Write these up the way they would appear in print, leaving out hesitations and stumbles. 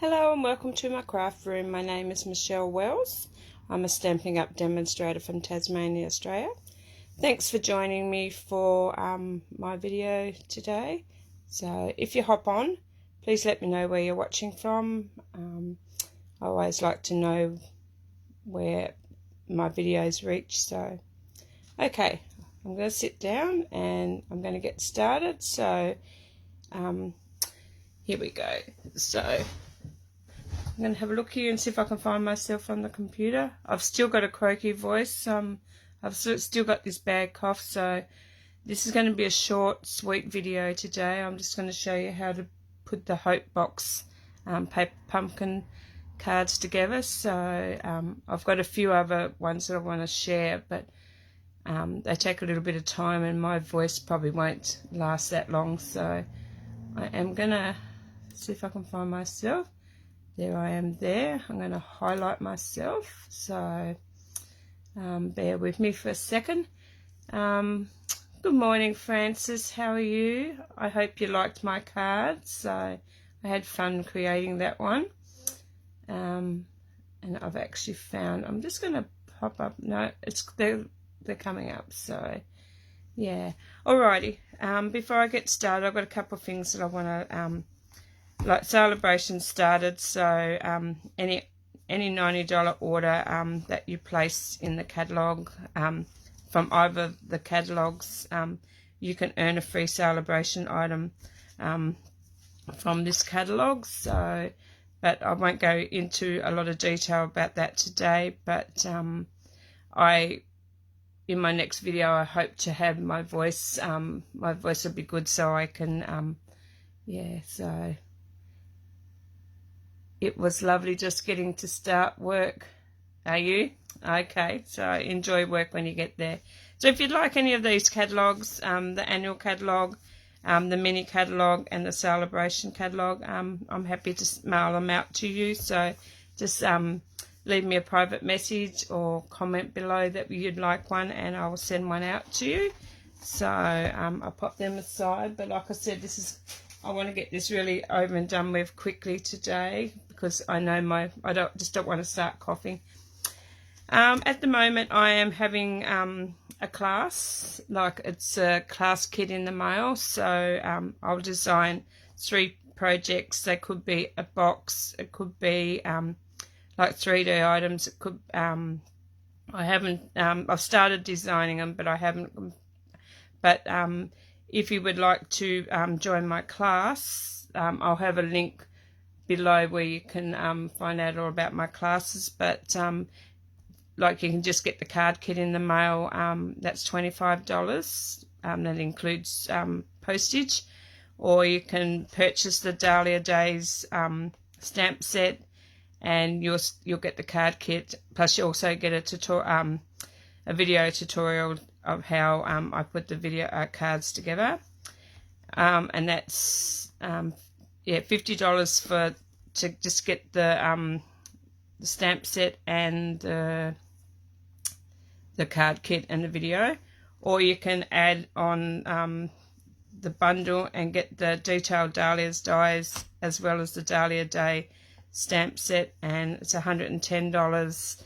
Hello and welcome to my craft room. My name is Michelle Wells. I'm a Stampin' Up demonstrator from Tasmania, Australia. Thanks for joining me for my video today. So if you hop on, please let me know where you're watching from. I always like to know where my videos reach. So okay, I'm going to sit down and I'm going to get started. So here we go. So I'm going to have a look here and see if I can find myself on the computer. I've still got a croaky voice. I've still got this bad cough, so this is going to be a short, sweet video today. I'm just going to show you how to put the Hope Box paper pumpkin cards together. So I've got a few other ones that I want to share, but they take a little bit of time and my voice probably won't last that long. So I am going to see if I can find myself. There I am there. I'm going to highlight myself, so bear with me for a second. Good morning, Francis. How are you? I hope you liked my card. So I had fun creating that one. And I've actually found, I'm just going to pop up. No, they're coming up. So yeah. Alrighty. Before I get started, I've got a couple of things that I want to like celebration started, so any $90 order that you place in the catalogue from either the catalogues, you can earn a free celebration item from this catalogue. So but I won't go into a lot of detail about that today, but in my next video I hope to have my voice will be good, so I can yeah. So it was lovely just getting to start work. Are you? Okay, so enjoy work when you get there. So if you'd like any of these catalogues, the annual catalogue, the mini catalogue and the celebration catalogue, I'm happy to mail them out to you. So just leave me a private message or comment below that you'd like one and I will send one out to you. So I'll pop them aside, but like I said, I want to get this really over and done with quickly today because I know I don't want to start coughing. At the moment I am having a class, like it's a class kit in the mail, so I'll design 3 projects. They could be a box, it could be like 3D items, it could I've started designing them, but I haven't. But if you would like to join my class, I'll have a link below where you can find out all about my classes. But like you can just get the card kit in the mail. That's $25. That includes postage, or you can purchase the Dahlia Days stamp set, and you'll get the card kit. Plus, you also get a video tutorial of how I put the video cards together, and that's yeah, $50 to just get the stamp set and the card kit and the video, or you can add on the bundle and get the detailed Dahlia's dies as well as the Dahlia Day stamp set, and it's $110.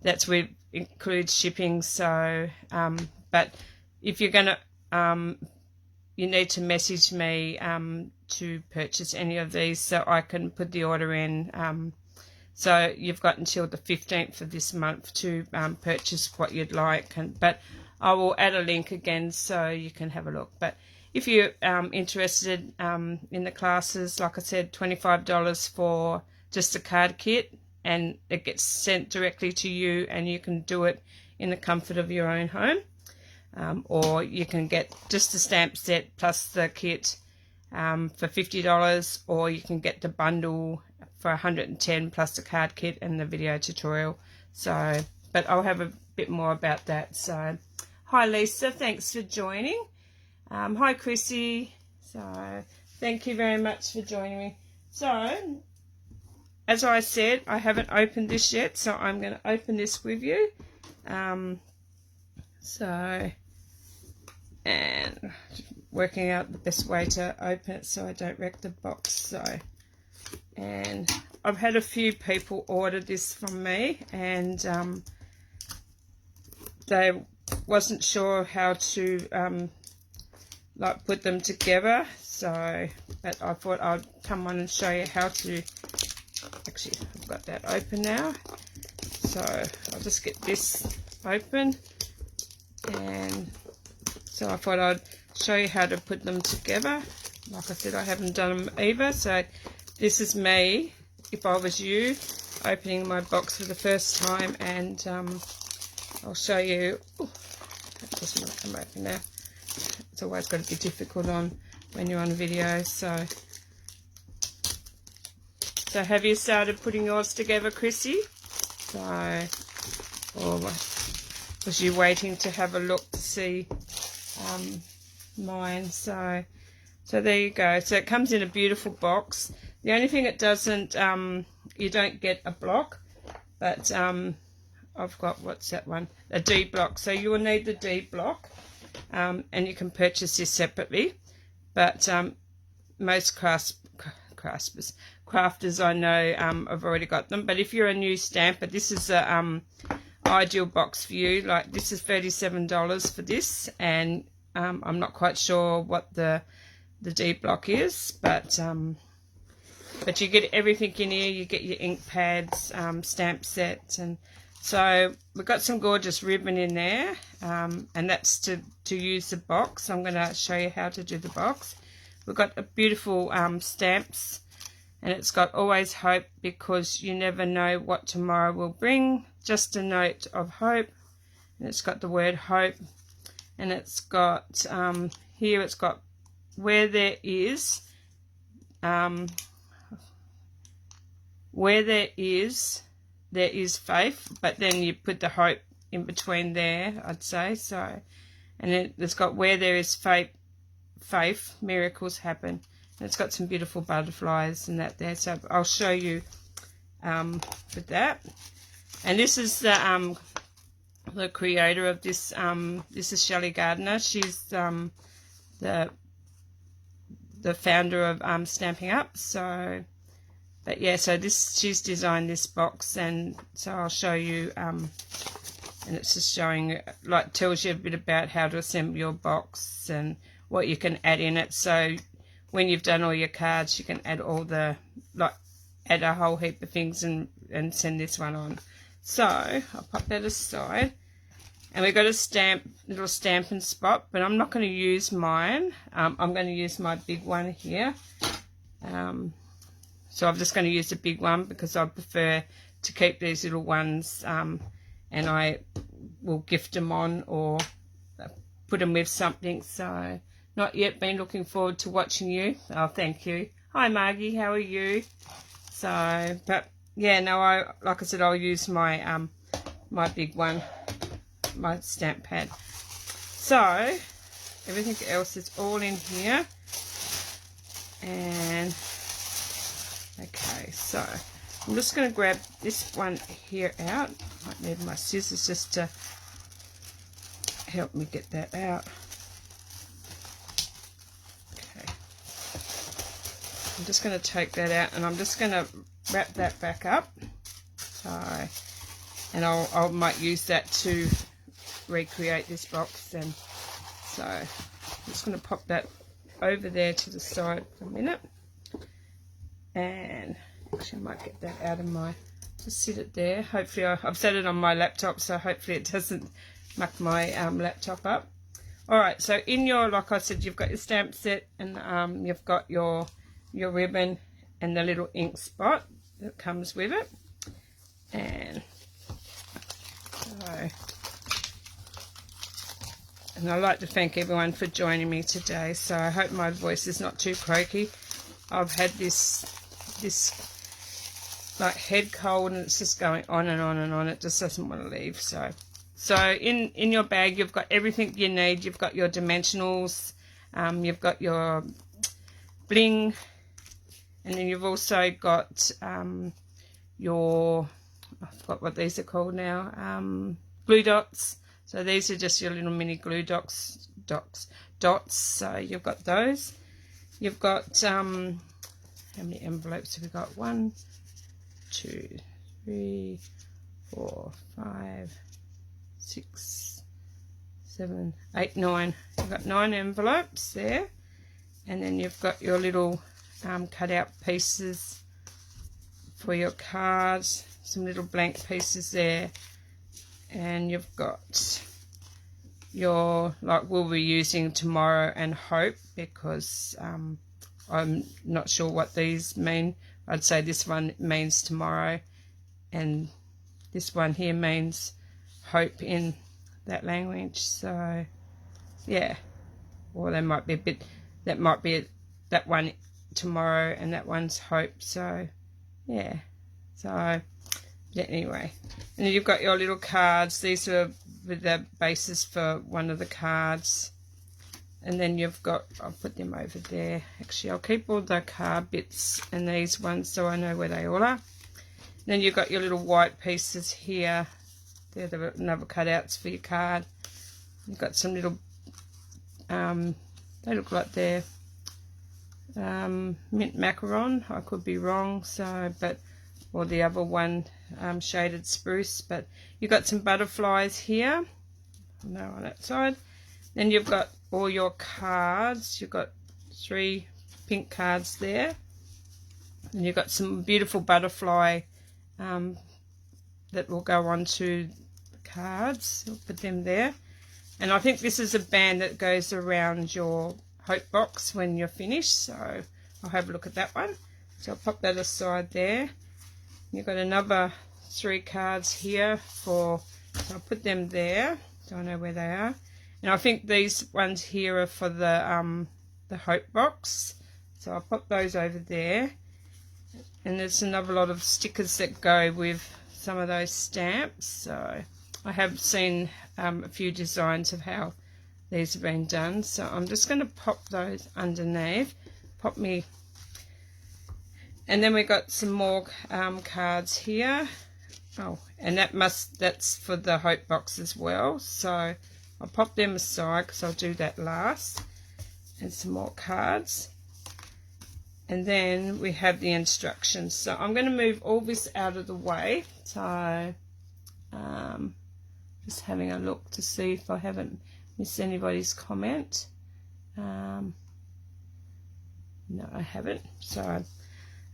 That's with includes shipping. So but if you're gonna you need to message me to purchase any of these so I can put the order in. So you've got until the 15th of this month to purchase what you'd like, but I will add a link again so you can have a look. But if you're interested in the classes, like I said, $25 for just a card kit, and it gets sent directly to you and you can do it in the comfort of your own home. Or you can get just the stamp set plus the kit for $50, or you can get the bundle for $110 plus the card kit and the video tutorial. So, but I'll have a bit more about that. So, hi Lisa, thanks for joining. Hi Chrissy. So, thank you very much for joining me. So, as I said, I haven't opened this yet, so I'm going to open this with you. And working out the best way to open it so I don't wreck the box. So And I've had a few people order this from me, and they wasn't sure how to like put them together, so but I thought I'd come on and show you how to. Actually, I've got that open now, so I'll just get this open, and so I thought I'd show you how to put them together. Like I said, I haven't done them either, so this is me, if I was you, opening my box for the first time, and I'll show you. Ooh, that doesn't want to come open now. It's always got to be difficult on when you're on video. So have you started putting yours together, Chrissy? So, or was you waiting to have a look to see mine? So there you go. So it comes in a beautiful box. The only thing it doesn't, you don't get a block, but I've got, what's that one? A D block. So you will need the D block, and you can purchase this separately. But most crafters I know have already got them. But if you're a new stamper, this is a ideal box for you. Like, this is $37 for this, and I'm not quite sure what the D block is, but you get everything in here. You get your ink pads, stamp sets, and so we've got some gorgeous ribbon in there, and that's to use the box. I'm going to show you how to do the box. We've got a beautiful stamps, and it's got always hope, because you never know what tomorrow will bring. Just a note of hope, and it's got the word hope, and it's got here it's got where there is faith, but then you put the hope in between there, I'd say. So, and then it's got where there is faith, miracles happen. And it's got some beautiful butterflies and that there. So I'll show you with that. And this is the creator of this. This is Shelley Gardner. She's the founder of Stamping Up. So, but yeah, so she's designed this box, and so I'll show you. And it's just showing, like, tells you a bit about how to assemble your box and what you can add in it. So when you've done all your cards, you can add all the, like, add a whole heap of things and send this one on. So I'll pop that aside, and we've got a little stamping spot, but I'm not going to use mine. I'm going to use my big one here. So I'm just going to use the big one, because I prefer to keep these little ones, and I will gift them on or put them with something. So not yet, been looking forward to watching you. Oh, thank you. Hi Margie, how are you? So, but yeah, no, like I said, I'll use my my big one, my stamp pad. So everything else is all in here, and okay, so I'm just going to grab this one here out. Might need my scissors just to help me get that out. Okay, I'm just going to take that out, and I'm just going to wrap that back up. So, and I might use that to recreate this box. And so I'm just going to pop that over there to the side for a minute. And actually I might get that out of my, just sit it there. Hopefully I've set it on my laptop, so hopefully it doesn't muck my laptop up. Alright, so in your, like I said, you've got your stamp set, and you've got your ribbon and the little ink spot that comes with it. And so, and I'd like to thank everyone for joining me today. So I hope my voice is not too croaky. I've had this like head cold, and it's just going on and on and on. It just doesn't want to leave. So in your bag, you've got everything you need. You've got your dimensionals, you've got your bling, and then you've also got your, I forgot what these are called now, glue dots. So these are just your little mini glue dots. So you've got those. You've got how many envelopes have we got? 1, 2, 3, 4, 5, 6, 7, 8, 9. You've got 9 envelopes there, and then you've got your little cut out pieces for your cards, some little blank pieces there, and you've got your, like we'll be using tomorrow and hope, because I'm not sure what these mean. I'd say this one means tomorrow, and this one here means hope in that language. So yeah, or they might be a bit, that might be that one tomorrow and that one's hope. So yeah, so anyway, and then you've got your little cards. These are with the basis for one of the cards, and then you've got, I'll put them over there. Actually, I'll keep all the card bits and these ones so I know where they all are. Then you've got your little white pieces here. They're the another cutouts for your card. You've got some little, they look like they're mint macaron. I could be wrong, so, but, or the other one, shaded spruce. But you've got some butterflies here. No, on that side. Then you've got all your cards. You've got 3 pink cards there. And you've got some beautiful butterfly that will go onto the cards. I'll put them there. And I think this is a band that goes around your hope box when you're finished. So I'll have a look at that one. So I'll pop that aside there. You've got another 3 cards here for, so I'll put them there. Don't know where they are. And I think these ones here are for the hope box. So I'll pop those over there. And there's another lot of stickers that go with some of those stamps. So I have seen a few designs of how these have been done. So I'm just going to pop those underneath. Pop me. And then we've got some more cards here. Oh, and that's for the hope box as well. So I'll pop them aside because I'll do that last. And some more cards. And then we have the instructions. So I'm going to move all this out of the way. So just having a look to see if I haven't missed anybody's comment. No, I haven't. So,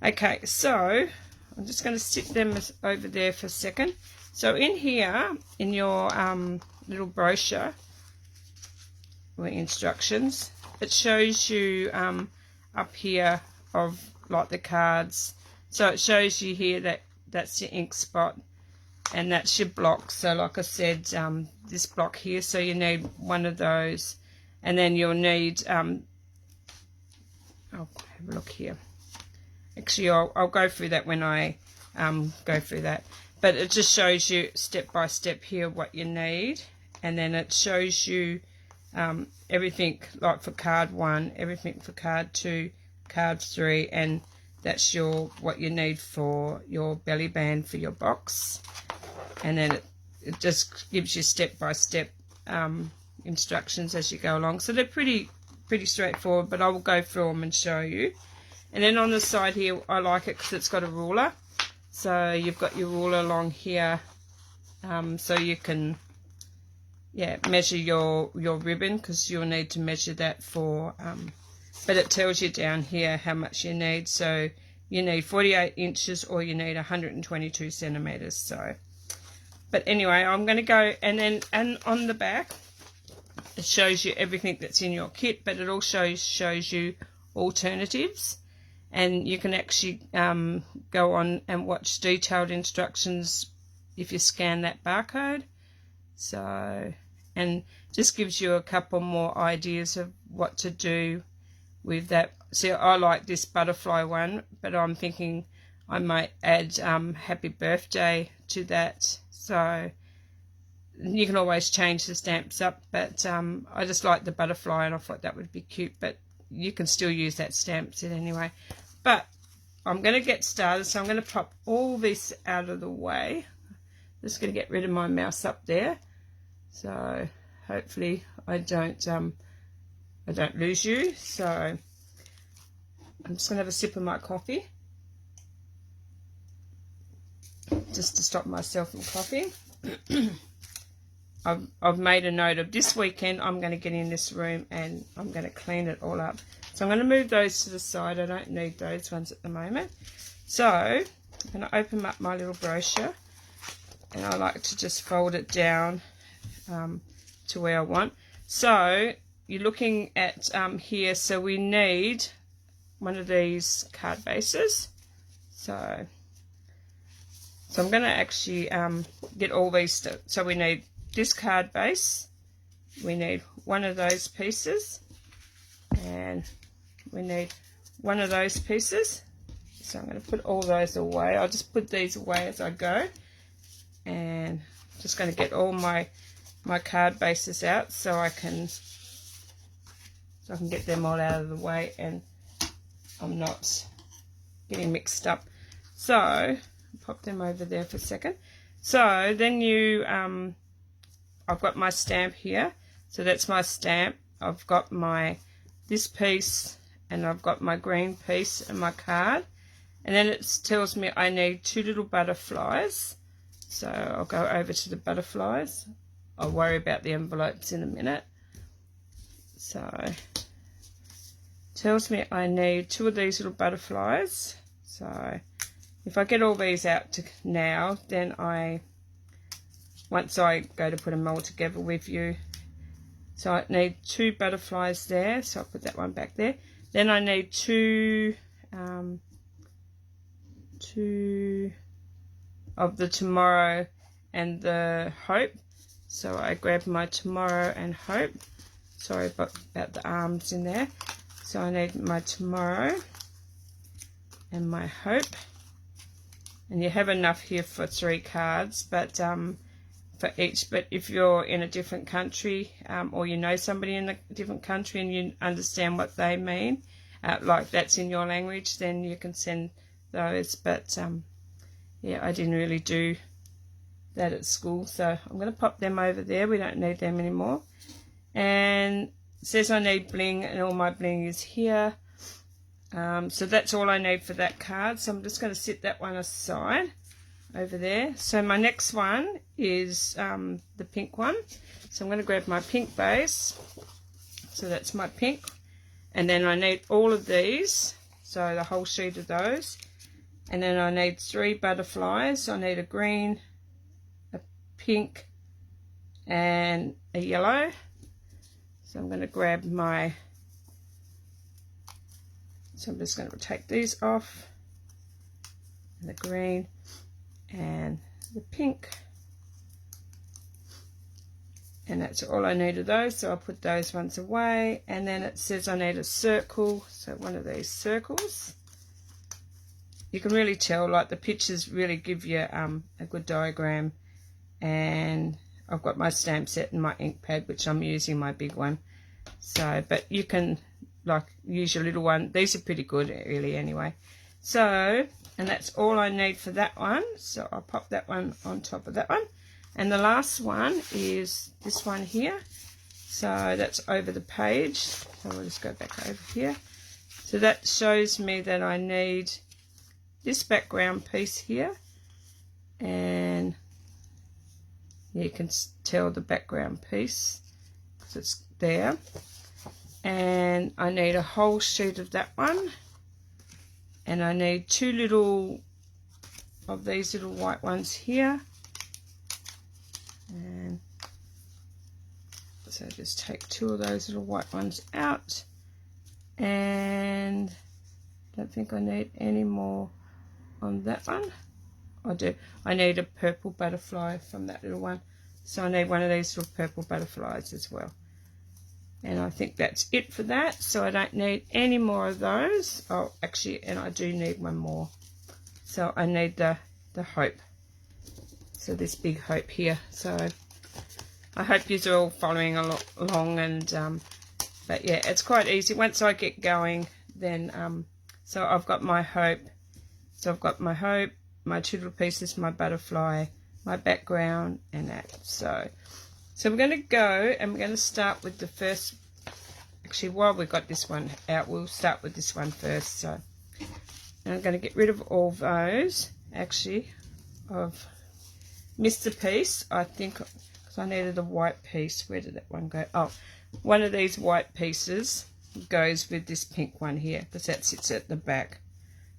okay, so I'm just going to stick them over there for a second. So in here, in your little brochure or instructions, it shows you up here of like the cards. So it shows you here that that's your ink spot and that's your block. So like I said, this block here, so you need one of those, and then you'll need I'll have a look here. Actually, I'll go through that when I go through that, but it just shows you step by step here what you need, and then it shows you everything, like for card 1, everything for card 2, card 3, and that's your what you need for your belly band for your box. And then it just gives you step by step instructions as you go along. So they're pretty straightforward, but I will go through them and show you. And then on the side here, I like it because it's got a ruler. So you've got your ruler along here, so you can measure your ribbon, because you'll need to measure that for but it tells you down here how much you need. So you need 48 inches or you need 122 centimeters. So, but anyway, I'm going to go, and on the back it shows you everything that's in your kit, but it also shows you alternatives, and you can actually go on and watch detailed instructions if you scan that barcode. So, and just gives you a couple more ideas of what to do with that. See, I like this butterfly one, but I'm thinking I might add happy birthday to that. So you can always change the stamps up, but I just like the butterfly and I thought that would be cute, but you can still use that stamp set anyway. But I'm going to get started, so I'm going to pop all this out of the way. Just going to get rid of my mouse up there, so hopefully I don't lose you. So I'm just going to have a sip of my coffee, just to stop myself from coughing. I've made a note of this weekend I'm going to get in this room and I'm going to clean it all up. So I'm going to move those to the side. I don't need those ones at the moment. So I'm going to open up my little brochure, and I like to just fold it down to where I want. So you're looking at here, so we need one of these card bases. So I'm going to actually get all these. So we need this card base, we need one of those pieces, and we need one of those pieces. So I'm going to put all those away. I'll just put these away as I go, and I'm just going to get all my card bases out so I can get them all out of the way and I'm not getting mixed up. So pop them over there for a second. So then you I've got my stamp here, so that's my stamp. I've got this piece, and I've got my green piece and my card, and then it tells me I need 2 little butterflies. So I'll go over to the butterflies. I'll worry about the envelopes in a minute. So it tells me I need 2 of these little butterflies. So if I get all these out now, then once I go to put them all together with you. So I need 2 butterflies there, so I'll put that one back there. Then I need 2 of the tomorrow and the hope. So I grab my tomorrow and hope. Sorry about the arms in there. So I need my tomorrow and my hope. And you have enough here for 3 cards, but for each. But if you're in a different country, or you know somebody in a different country and you understand what they mean, like that's in your language, then you can send those. But yeah, I didn't really do that at school, so I'm going to pop them over there. We don't need them anymore. And it says I need bling, and all my bling is here. So that's all I need for that card. So I'm just going to sit that one aside over there. So my next one is the pink one. So I'm going to grab my pink base. So that's my pink. And then I need all of these. So the whole sheet of those. And then I need 3 butterflies. So I need a green, a pink, and a yellow. So I'm going to grab my... So I'm just going to take these off. And the green and the pink, and that's all I need of those, so I'll put those ones away. And then it says I need a circle, so one of these circles. You can really tell, like the pictures really give you a good diagram. And I've got my stamp set and my ink pad, which I'm using my big one. So, but you can like use your little one. These are pretty good really anyway. So, and that's all I need for that one. So I'll pop that one on top of that one. And the last one is this one here. So that's over the page. So we'll just go back over here. So that shows me that I need this background piece here. And you can tell the background piece because it's there. And I need a whole sheet of that one. And I need 2 little of these little white ones here. And so just take 2 of those little white ones out. And I don't think I need any more on that one. I do. I need a purple butterfly from that little one. So I need one of these little purple butterflies as well. And I think that's it for that. So I don't need any more of those. Oh, actually, and I do need one more. So I need the hope. So this big hope here. So I hope you're all following along. And but yeah, it's quite easy. Once I get going, then so I've got my hope. So I've got my hope, my 2 little pieces, my butterfly, my background, and that. So we're going to go and we're going to start with the first actually, while we got this one out, we'll start with this one first. So and I'm going to get rid of all those. Actually, I've missed a piece, I think, because I needed a white piece. Where did that one go? Oh, one of these white pieces goes with this pink one here, because that sits at the back.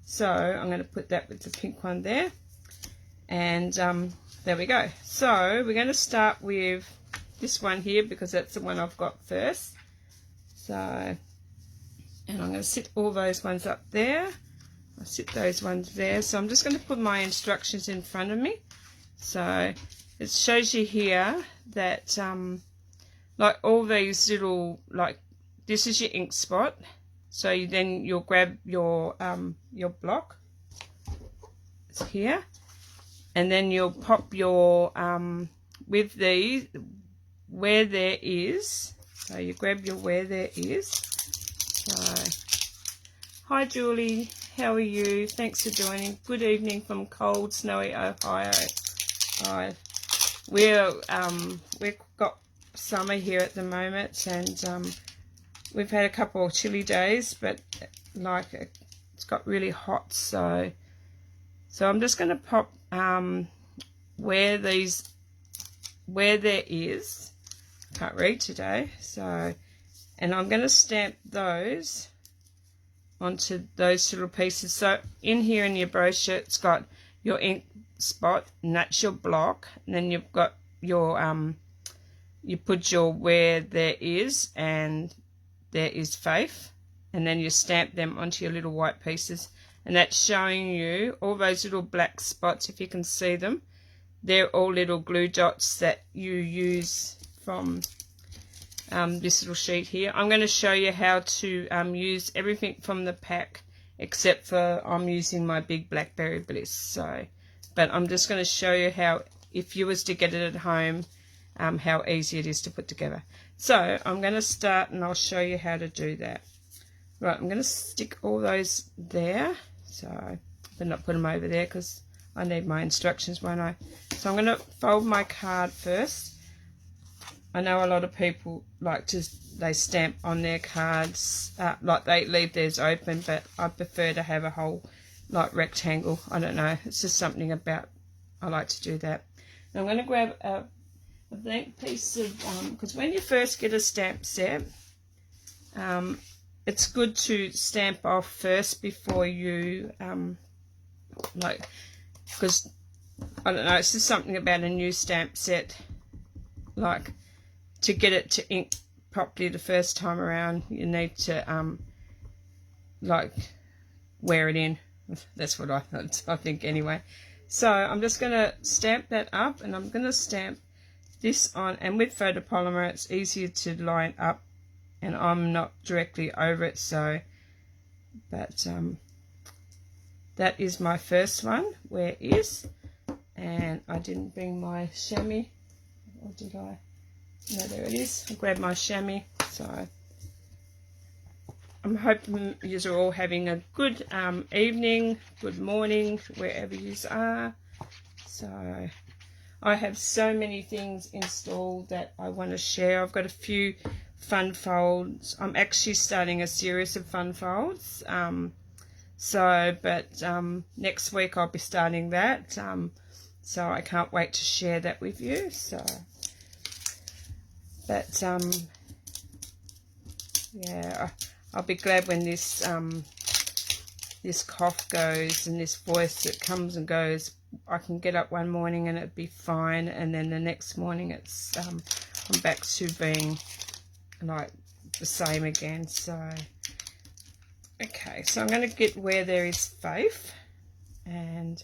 So I'm going to put that with the pink one there. And there we go. So we're going to start with this one here, because that's the one I've got first. So, and I'm going to sit all those ones up there. I'll sit those ones there. So I'm just going to put my instructions in front of me. So it shows you here that like all these little, like this is your ink spot. So then you'll grab your block. It's here. And then you'll pop your, with these, where there is, so you grab your where there is. So, hi Julie, how are you? Thanks for joining. Good evening from cold, snowy Ohio. We've got summer here at the moment, and we've had a couple of chilly days, but like it's got really hot. So I'm just going to pop where there is. Can't read today, so, and I'm going to stamp those onto those little pieces. So in here in your brochure, it's got your ink spot, and that's your block, and then you've got your you put your where there is, and there is Faith, and then you stamp them onto your little white pieces, and that's showing you all those little black spots. If you can see them, they're all little glue dots that you use from this little sheet here. I'm going to show you how to use everything from the pack, except for I'm using my big Blackberry Bliss. So, but I'm just going to show you how, if you was to get it at home, how easy it is to put together. So I'm going to start, and I'll show you how to do that. Right, I'm going to stick all those there. So I better not put them over there, because I need my instructions, won't I? So I'm going to fold my card first. I know a lot of people like to, they stamp on their cards, like they leave theirs open, but I prefer to have a whole, like, rectangle. I don't know, it's just something about, I like to do that. Now I'm going to grab a blank piece of, because when you first get a stamp set, it's good to stamp off first before you, like, because, I don't know, it's just something about a new stamp set, like, to get it to ink properly the first time around, you need to, like, wear it in. That's what I think anyway. So I'm just going to stamp that up, and I'm going to stamp this on, and with photopolymer it's easier to line up, and I'm not directly over it, so, but that is my first one, where is, and I didn't bring my chamois, or did I? No, there it is. I'll grab my chamois. So I'm hoping you are all having a good evening, good morning, wherever you are. So I have so many things installed that I want to share. I've got a few fun folds. I'm actually starting a series of fun folds. But next week I'll be starting that. So I can't wait to share that with you. So, but yeah, I'll be glad when this this cough goes, and this voice that comes and goes. I can get up one morning and it'd be fine, and then the next morning it's I'm back to being like the same again. So okay, so I'm going to get where there is Faith, and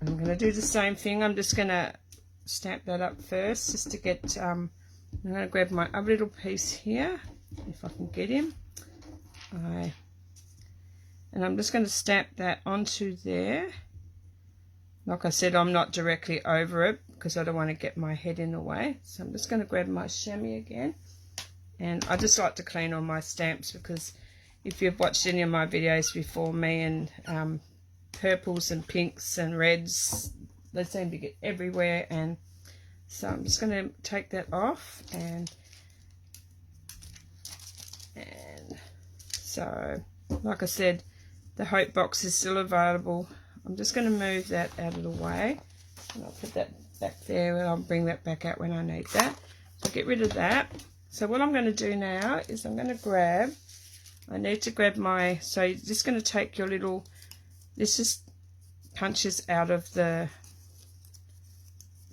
I'm going to do the same thing. I'm just going to stamp that up first, just to get I'm going to grab my other little piece here, if I can get him. And I'm just going to stamp that onto there. Like I said, I'm not directly over it because I don't want to get my head in the way. So I'm just going to grab my chamois again. And I just like to clean all my stamps, because if you've watched any of my videos before me, and purples and pinks and reds, they seem to get everywhere. And so I'm just going to take that off, and So like I said, the hope box is still available. I'm just going to move that out of the way, and I'll put that back there, and I'll bring that back out when I need that. So get rid of that. So what I'm going to do now is I'm going to grab, I need to grab my, so you're just going to take your little, this just punches out of the,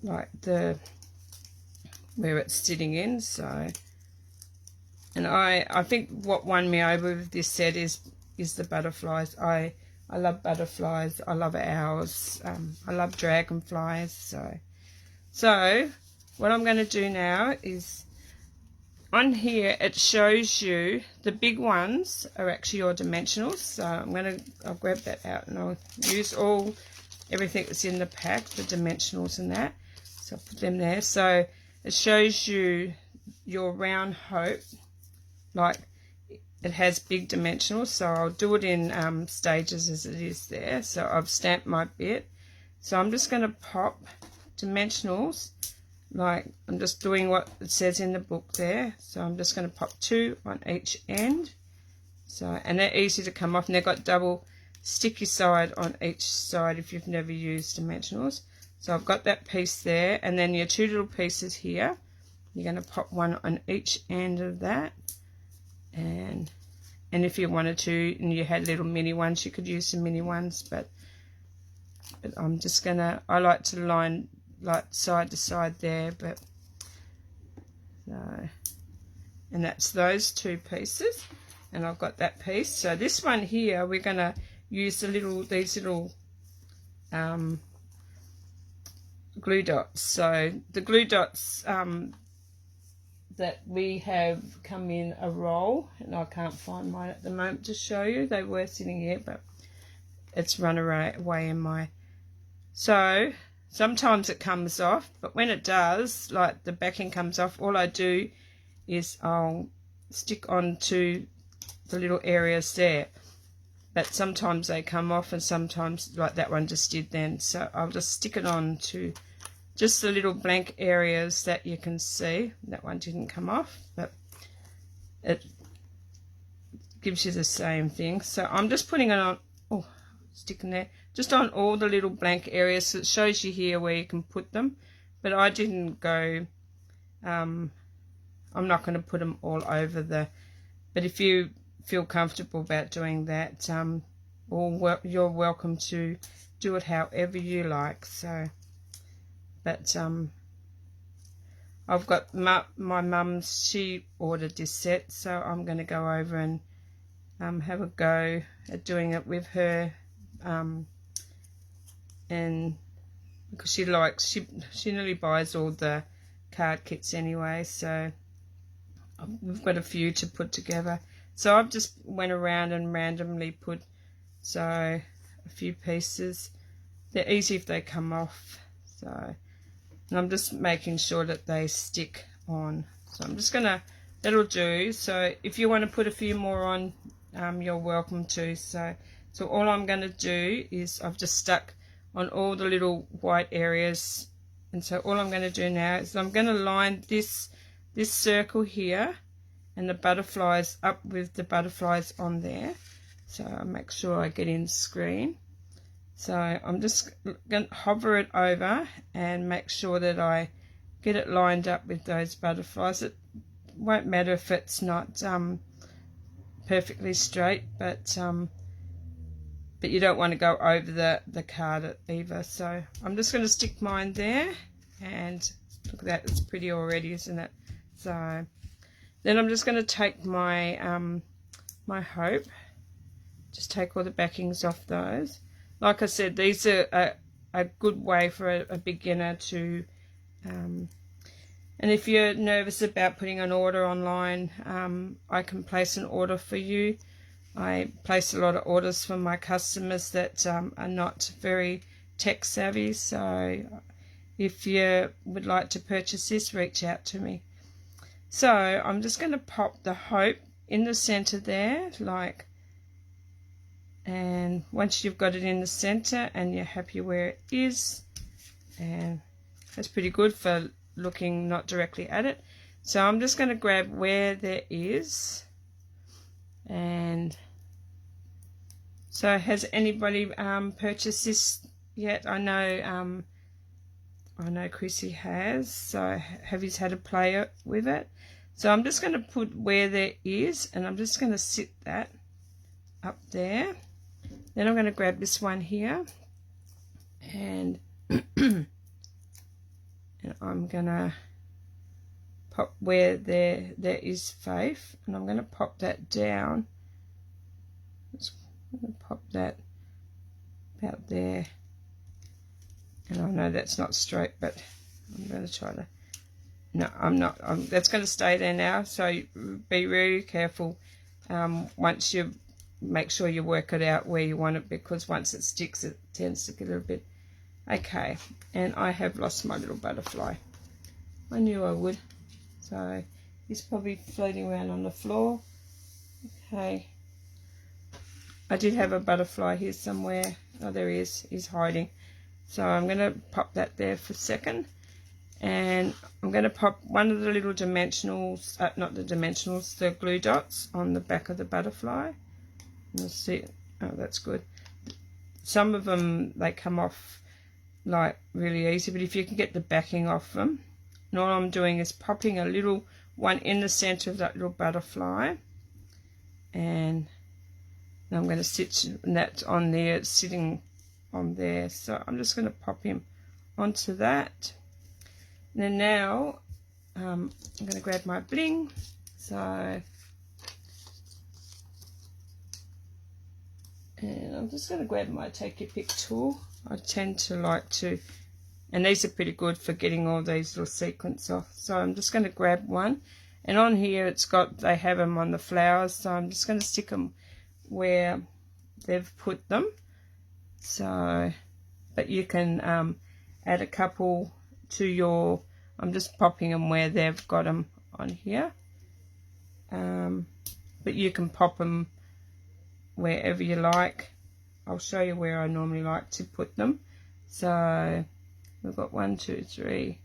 like the, where it's sitting in. So, and I think what won me over with this set is the butterflies. I love butterflies. I love owls. I love dragonflies. So what I'm going to do now is, on here it shows you the big ones are actually your dimensionals. So I'll grab that out and I'll use everything that's in the pack, the dimensionals and that. So I'll put them there. So it shows you your round hope, like it has big dimensionals. So I'll do it in stages as it is there. So I've stamped my bit. So I'm just going to pop dimensionals, like I'm just doing what it says in the book there. So I'm just going to pop 2 on each end. So, and they're easy to come off, and they've got double sticky side on each side if you've never used dimensionals. So I've got that piece there, and then your 2 little pieces here, you're going to pop 1 on each end of that. And if you wanted to, and you had little mini ones, you could use some mini ones, but I'm just gonna, I like to line like side to side there, but so, and that's those 2 pieces, and I've got that piece. So this one here, we're gonna use these little glue dots. So the glue dots that we have come in a roll, and I can't find mine at the moment to show you. They were sitting here, but it's run away in my, so sometimes it comes off, but when it does, like the backing comes off, all I do is I'll stick onto the little areas there. But sometimes they come off, and sometimes, like that one just did then. So I'll just stick it on to just the little blank areas that you can see. That one didn't come off, but it gives you the same thing. So I'm just putting it on, sticking there, just on all the little blank areas. So it shows you here where you can put them, but I didn't go, I'm not going to put them all over but if you feel comfortable about doing that, you're welcome to do it however you like. So, but I've got my mum's, she ordered this set, so I'm going to go over and have a go at doing it with her, and because she nearly buys all the card kits anyway, so we've got a few to put together. So I've just went around and randomly put a few pieces. They're easy if they come off, so, and I'm just making sure that they stick on. So I'm just gonna, that'll do. So if you want to put a few more on, you're welcome to. So all I'm going to do is I've just stuck on all the little white areas, and so all I'm going to do now is I'm going to line this circle here and the butterflies up with the butterflies on there. So I'll make sure I get in screen. So I'm just going to hover it over and make sure that I get it lined up with those butterflies. It won't matter if it's not perfectly straight, but you don't want to go over the card either. So I'm just going to stick mine there, and look at that, it's pretty already, isn't it? So then I'm just going to take my my hope, just take all the backings off those. Like I said, these are a good way for a beginner to, and if you're nervous about putting an order online, I can place an order for you. I place a lot of orders for my customers that are not very tech savvy, so if you would like to purchase this, reach out to me. So I'm just going to pop the hope in the center there, and once you've got it in the center and you're happy where it is, and that's pretty good for looking not directly at it. So I'm just going to grab where there is and So has anybody purchased this yet? I know Chrissy has. So have you had a play with it? So I'm just going to put where there is, and I'm just going to sit that up there. Then I'm going to grab this one here, and and I'm going to pop where there is Faith, and I'm going to pop that down. I'm going to pop that about there. And I know that's not straight, but I'm going to try to... No, I'm not. That's going to stay there now, so be very careful once you make sure you work it out where you want it, because once it sticks, it tends to get a little bit... Okay, and I have lost my little butterfly. I knew I would. So he's probably floating around on the floor. Okay. I did have a butterfly here somewhere. Oh, there he is. He's hiding. So I'm going to pop that there for a second. And I'm going to pop one of the little dimensionals, not the dimensionals, the glue dots on the back of the butterfly. And you'll see, oh, that's good. Some of them, they come off like really easy, but if you can get the backing off them. And all I'm doing is popping a little one in the center of that little butterfly. And I'm going to stitch that on there, it's sitting on there. So I'm just going to pop him onto that. And then now I'm going to grab my bling. So, and I'm just going to grab my take your pick tool. I tend to like to, and these are pretty good for getting all these little sequins off. So I'm just going to grab one, and on here it's got, they have them on the flowers, so I'm just going to stick them where they've put them. So, but you can add a couple to your, I'm just popping them where they've got them on here. But you can pop them wherever you like. I'll show you where I normally like to put them. So we've got 1, 2, 3,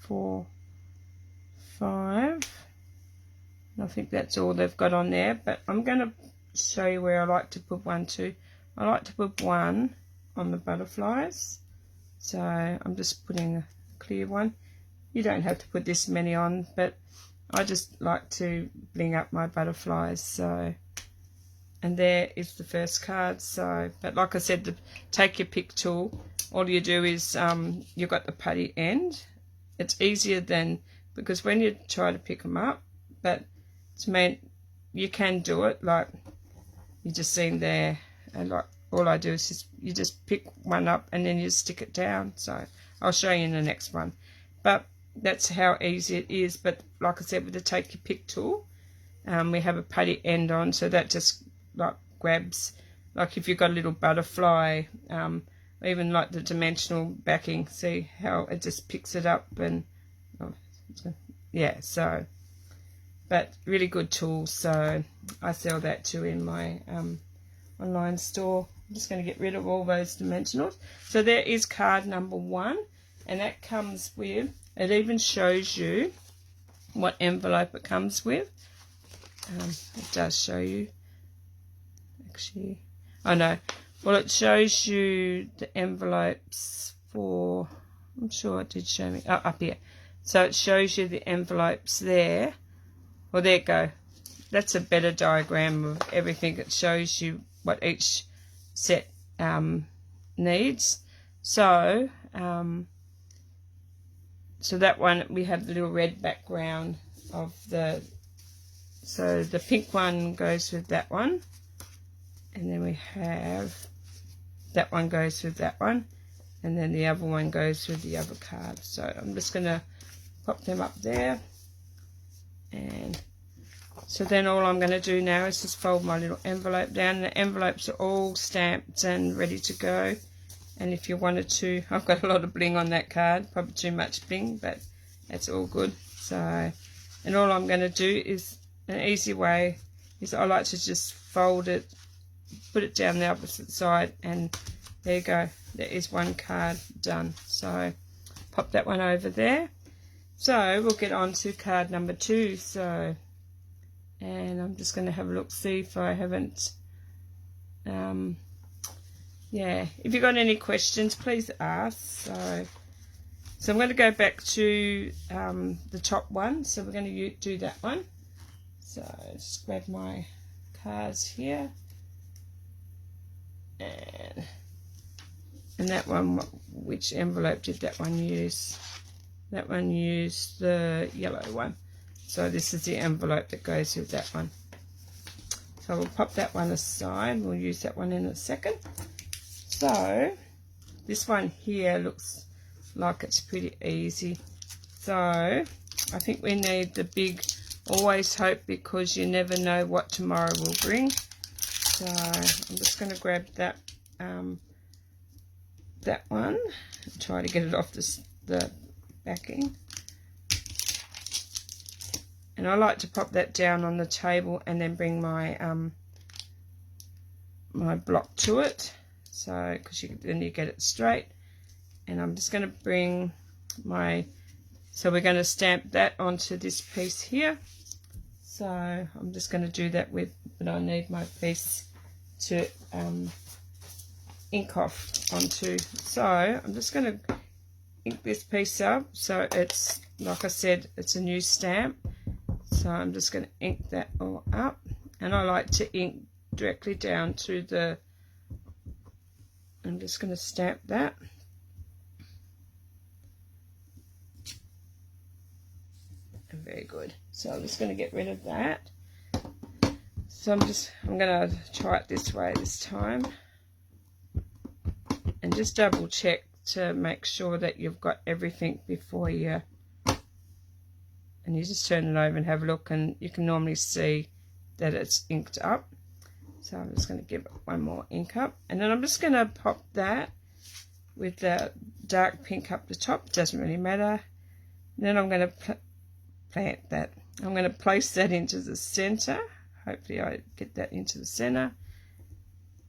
4, 5. I think that's all they've got on there, but I'm going to show you where I like to put 1, 2. I like to put one on the butterflies, so I'm just putting a clear one. You don't have to put this many on, but I just like to bling up my butterflies. So, and there is the first card. So, but like I said, the take your pick tool, all you do is you've got the putty end. It's easier than, because when you try to pick them up, but it's meant you can do it, like you just seen there, and like all I do is just, you just pick one up and then you stick it down. So I'll show you in the next one, but that's how easy it is. But like I said, with the take your pick tool, we have a putty end on, so that just like grabs, like if you've got a little butterfly, even like the dimensional backing, see how it just picks it up, and yeah, so, but really good tool. So I sell that too in my online store. I'm just going to get rid of all those dimensionals. So there is card number 1, and that comes with, it even shows you what envelope it comes with. It does show you, actually, I know, well, it shows you the envelopes for, I'm sure it did show me, oh, up here. So it shows you the envelopes there. Well, there you go. That's a better diagram of everything. It shows you what each set needs. So, so that one, we have the little red background of the, so the pink one goes with that one. And then we have, that one goes with that one. And then the other one goes with the other card. So I'm just going to pop them up there. And so then all I'm going to do now is just fold my little envelope down. The envelopes are all stamped and ready to go. And if you wanted to, I've got a lot of bling on that card, probably too much bling, but that's all good. So, and all I'm going to do is, an easy way is I like to just fold it, put it down the opposite side, and there you go. There is one card done. So pop that one over there. So we'll get on to card number 2. So and I'm just going to have a look, see if I haven't, yeah, if you've got any questions, please ask. So I'm going to go back to the top one, so we're going to do that one. So just grab my cards here, and that one, which envelope did that one use? That one used the yellow one. So this is the envelope that goes with that one. So we'll pop that one aside. We'll use that one in a second. So this one here looks like it's pretty easy. So I think we need the big always hope, because you never know what tomorrow will bring. So I'm just going to grab that that one and try to get it off the backing. And I like to pop that down on the table and then bring my my block to it, so because then you get it straight. And I'm just going to bring my, so we're going to stamp that onto this piece here. So I'm just going to do that with, but I need my piece to ink off onto. So I'm just going to ink this piece up, so it's, like I said, it's a new stamp. So I'm just going to ink that all up, and I like to ink directly down to the, I'm just going to stamp that. Very good. So I'm just going to get rid of that. So I'm going to try it this way this time, and just double check to make sure that you've got everything before you, and you just turn it over and have a look, and you can normally see that it's inked up. So I'm just going to give it one more ink up, and then I'm just going to pop that with the dark pink up the top. It doesn't really matter. And then I'm going to plant that. I'm going to place that into the center. Hopefully I get that into the center.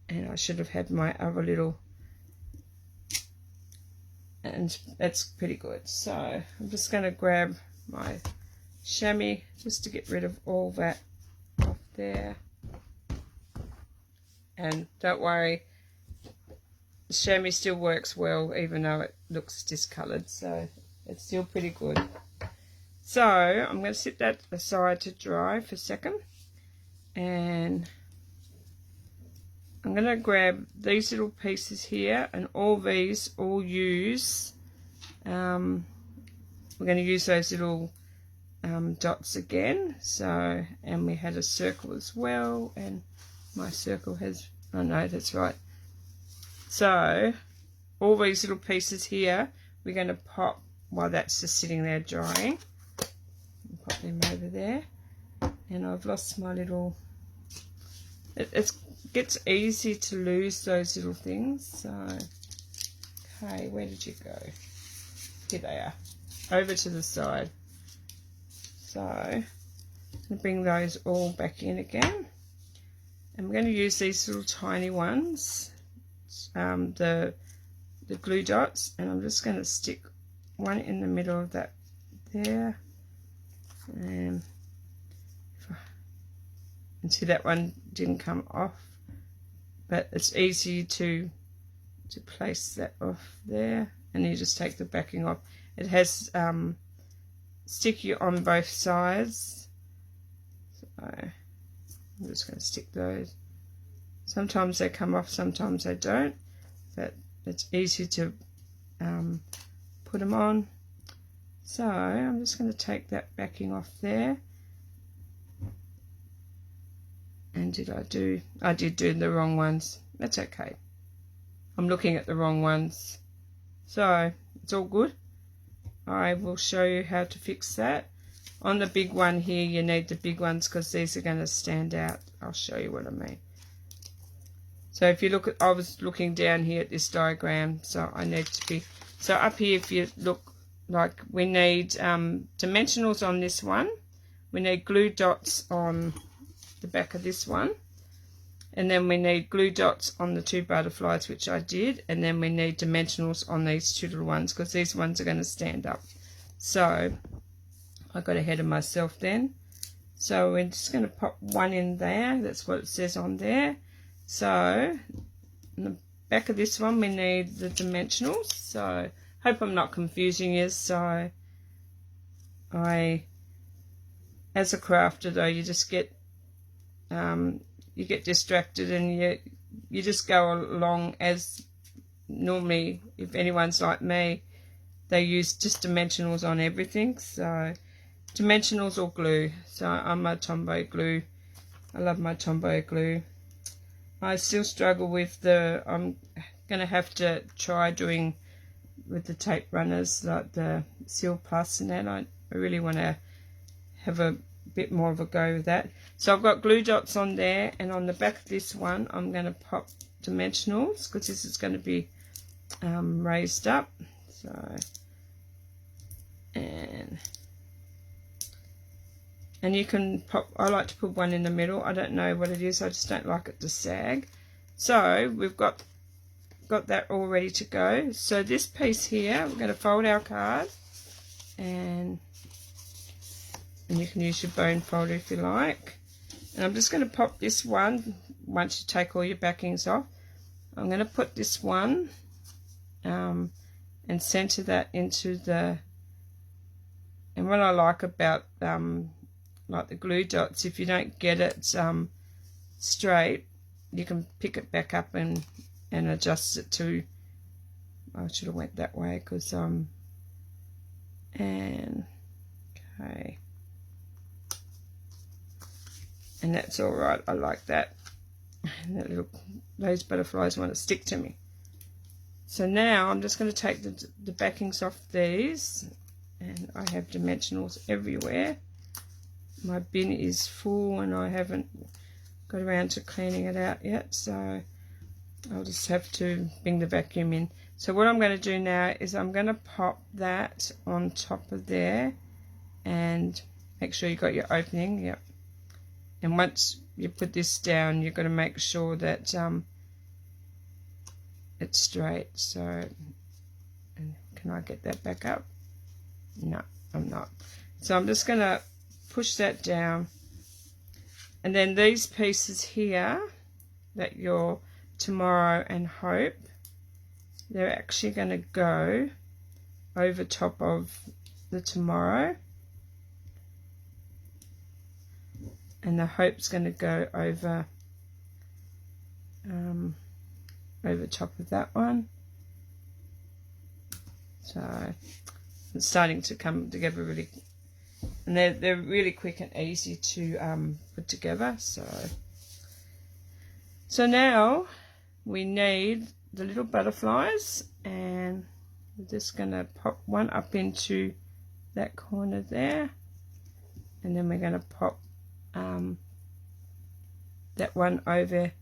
And I should have had my other little, and that's pretty good. So I'm just going to grab my chamois just to get rid of all that off there. And don't worry, the chamois still works well even though it looks discoloured, so it's still pretty good. So I'm going to sit that aside to dry for a second, and I'm going to grab these little pieces here, and all these all use, we're going to use those little dots again. So, and we had a circle as well, and my circle has, oh no, that's right. So all these little pieces here we're going to pop while that's just sitting there drying. Pop them over there, and I've lost my little, it gets easy to lose those little things. So okay, where did you go? Here they are, over to the side. So I'm going to bring those all back in again, and we're going to use these little tiny ones, the glue dots, and I'm just going to stick one in the middle of that there. And see, that one didn't come off, but it's easy to place that off there, and you just take the backing off. It has sticky on both sides, so I'm just going to stick those. Sometimes they come off, sometimes they don't, but it's easy to put them on. So I'm just going to take that backing off there. And I did do the wrong ones. That's okay. I'm looking at the wrong ones. So it's all good. I will show you how to fix that. On the big one here, you need the big ones because these are going to stand out. I'll show you what I mean. So if you look at, I was looking down here at this diagram, so I need to be, so up here if you look, like we need dimensionals on this one, we need glue dots on the back of this one, and then we need glue dots on the two butterflies, which I did, and then we need dimensionals on these two little ones because these ones are going to stand up. So I got ahead of myself then. So we're just going to pop one in there. That's what it says on there. So in the back of this one we need the dimensionals. So hope I'm not confusing you. So as a crafter though, you just get distracted and you just go along as normally. If anyone's like me, they use just dimensionals on everything. So dimensionals or glue. So I'm a Tombow glue. I love my Tombow glue. I still struggle with I'm going to have to try doing with the tape runners, like the Seal Plus and that. I really want to have a bit more of a go with that. So I've got glue dots on there, and on the back of this one I'm going to pop dimensionals because this is going to be raised up. So and you can pop, I like to put one in the middle. I don't know what it is, I just don't like it to sag. So we've got that all ready to go. So this piece here, we're going to fold our card, and you can use your bone folder if you like. And I'm just going to pop this one, once you take all your backings off, I'm going to put this one and center that into the, and what I like about like the glue dots, if you don't get it straight, you can pick it back up and adjust it to, I should have went that way because and okay, and that's all right. I like that. And those butterflies want to stick to me. So now I'm just going to take the backings off these, and I have dimensionals everywhere. My bin is full and I haven't got around to cleaning it out yet, so I'll just have to bring the vacuum in. So what I'm going to do now is I'm going to pop that on top of there and make sure you got your opening. Yep. And once you put this down, you've got to make sure that it's straight. So, and can I get that back up? No, I'm not. So I'm just going to push that down, and then these pieces here that your Tomorrow and Hope, they're actually going to go over top of the Tomorrow, and the Hope's going to go over over top of that one. So it's starting to come together really, and they're really quick and easy to put together. So now we need the little butterflies, and we're just going to pop one up into that corner there, and then we're going to pop that one over.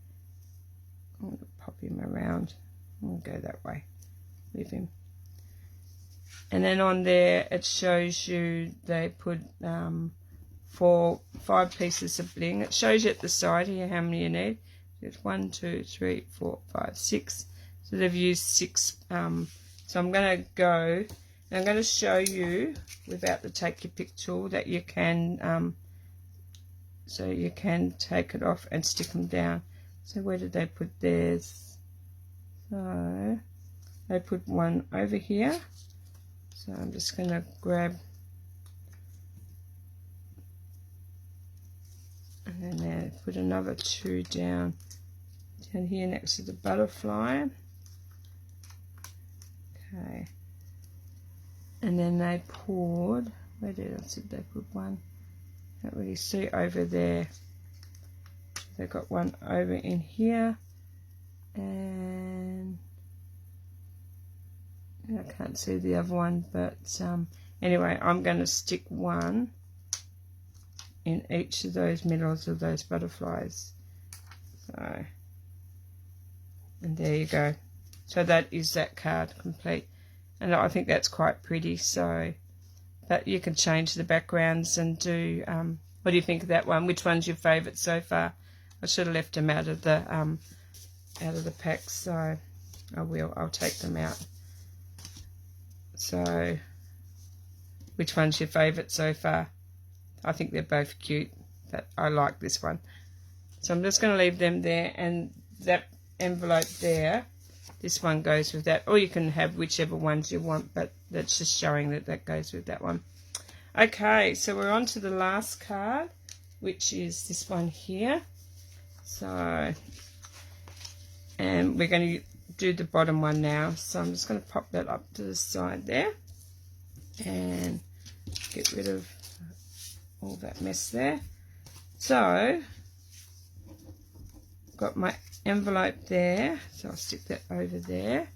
I'm going to pop him around. I'll go that way with him. And then on there it shows you they put 5 pieces of bling. It shows you at the side here how many you need. There's 1, 2, 3, 4, 5, 6. So they've used 6. So I'm going to go and I'm going to show you without the take your pick tool that you can so you can take it off and stick them down. So where did they put theirs? So they put one over here. So I'm just going to grab, and then they put another 2 down here next to the butterfly. Okay. And then they poured, where did I see they put one? Can't really see over there. They got one over in here, and I can't see the other one, but anyway, I'm going to stick one in each of those middles of those butterflies. So, and there you go. So that is that card complete, and I think that's quite pretty. So, but you can change the backgrounds and do. What do you think of that one? Which one's your favourite so far? I should have left them out of the packs, so I will. I'll take them out. So, which one's your favourite so far? I think they're both cute. but I like this one. So I'm just going to leave them there, and that envelope there, this one goes with that, or you can have whichever ones you want, but that's just showing that that goes with that one. Okay, so we're on to the last card, which is this one here. So, and we're going to do the bottom one now. So I'm just going to pop that up to the side there and get rid of all that mess there. So, got my envelope there, so I'll stick that over there.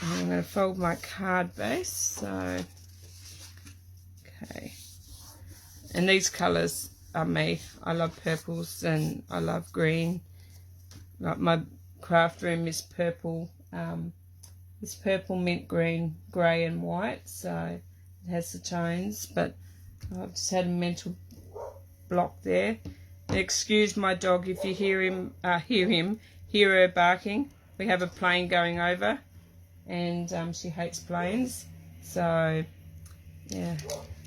And I'm going to fold my card base. So, okay. And these colours are me. I love purples and I love green. Like my craft room is purple. It's purple, mint green, grey and white. So it has the tones. But I've just had a mental block there. And excuse my dog if you hear her barking. We have a plane going over, and she hates planes. So yeah.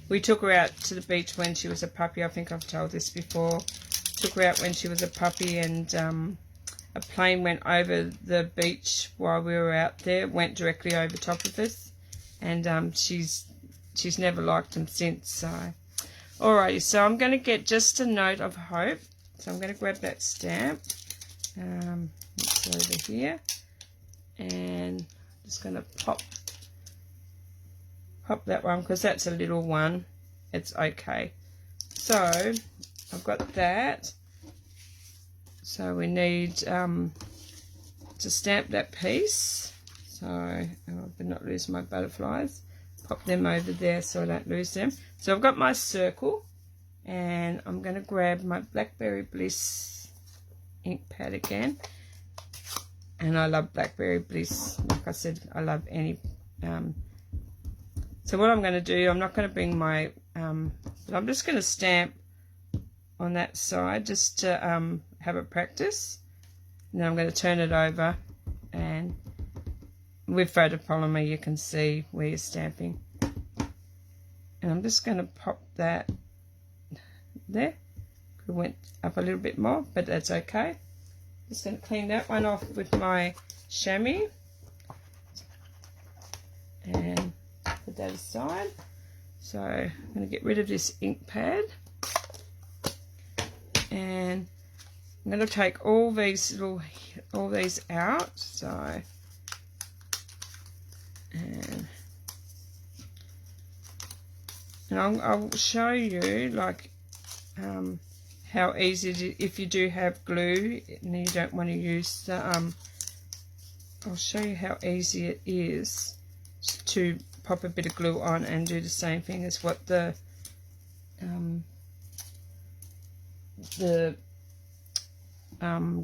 We took her out to the beach when she was a puppy. I think I've told this before. Took her out when she was a puppy, and a plane went over the beach while we were out there. Went directly over top of us, and she's never liked them since. So, alrighty. So I'm going to get just a note of hope. So I'm going to grab that stamp. It's over here, and I'm just going to pop that one because that's a little one. It's okay. So I've got that. So we need to stamp that piece. So I better not lose my butterflies. Pop them over there so I don't lose them. So I've got my circle, and I'm going to grab my Blackberry Bliss ink pad again. And I love Blackberry Bliss. Like I said, I love any so what I'm going to do, I'm not going to bring my, but I'm just going to stamp on that side just to have a practice. And then I'm going to turn it over, and with photopolymer you can see where you're stamping. And I'm just going to pop that there. Could have went up a little bit more, but that's okay. Just going to clean that one off with my chamois. And put that aside. So I'm going to get rid of this ink pad, and I'm going to take all these out. So and I'll show you like how easy it is if you do have glue and you don't want to use the I'll show you how easy it is to pop a bit of glue on and do the same thing as what the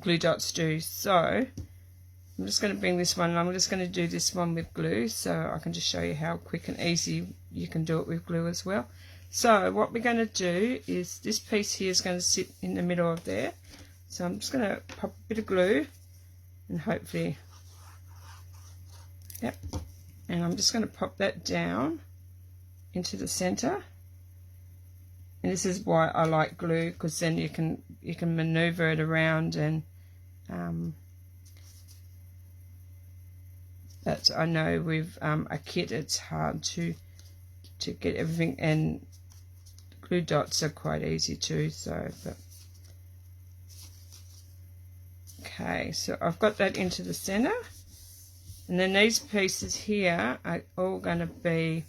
glue dots do. So I'm just going to bring this one, and I'm just going to do this one with glue so I can just show you how quick and easy you can do it with glue as well. So what we're going to do is this piece here is going to sit in the middle of there. So I'm just going to pop a bit of glue, and hopefully, yep. And I'm just going to pop that down into the center. And this is why I like glue, because then you can maneuver it around, and that's, I know with a kit it's hard to get everything, and glue dots are quite easy too. So, but okay, so I've got that into the center. And then these pieces here are all going to be,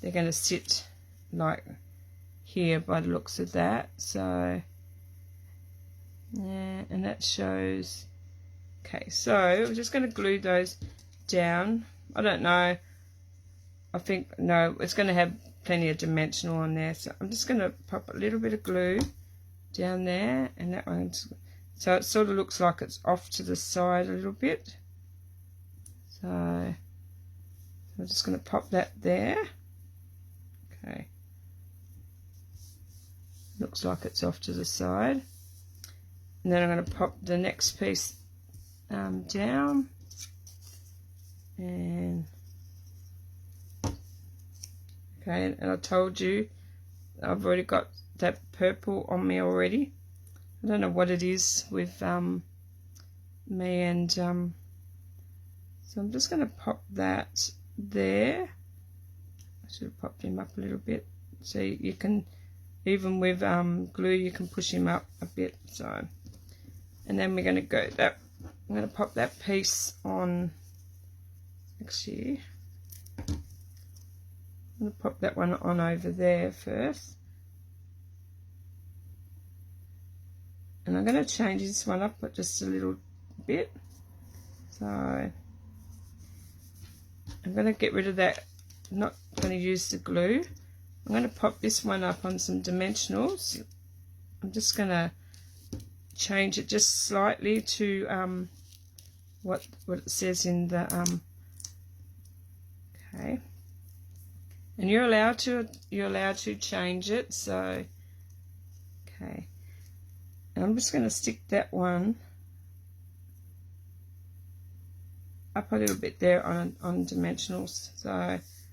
they're going to sit like here by the looks of that. So, yeah, and that shows. Okay, so we're just going to glue those down. I don't know. I think, no, it's going to have plenty of dimensional on there. So I'm just going to pop a little bit of glue down there, and that one's, so it sort of looks like it's off to the side a little bit. So I'm just going to pop that there. Okay. Looks like it's off to the side. And then I'm going to pop the next piece down. And okay, and I told you I've already got that purple on me already. I don't know what it is with me, and so I'm just going to pop that there. I should have popped him up a little bit. So you can, even with glue, you can push him up a bit. So, and then we're going to go that. I'm going to pop that piece on. Actually, I'm going to pop that one on over there first. And I'm going to change this one up but just a little bit. So I'm going to get rid of that. I'm not going to use the glue. I'm going to pop this one up on some dimensionals. I'm just going to change it just slightly to what it says in the okay. And you're allowed to change it. So okay. And I'm just going to stick that one up a little bit there on dimensionals. So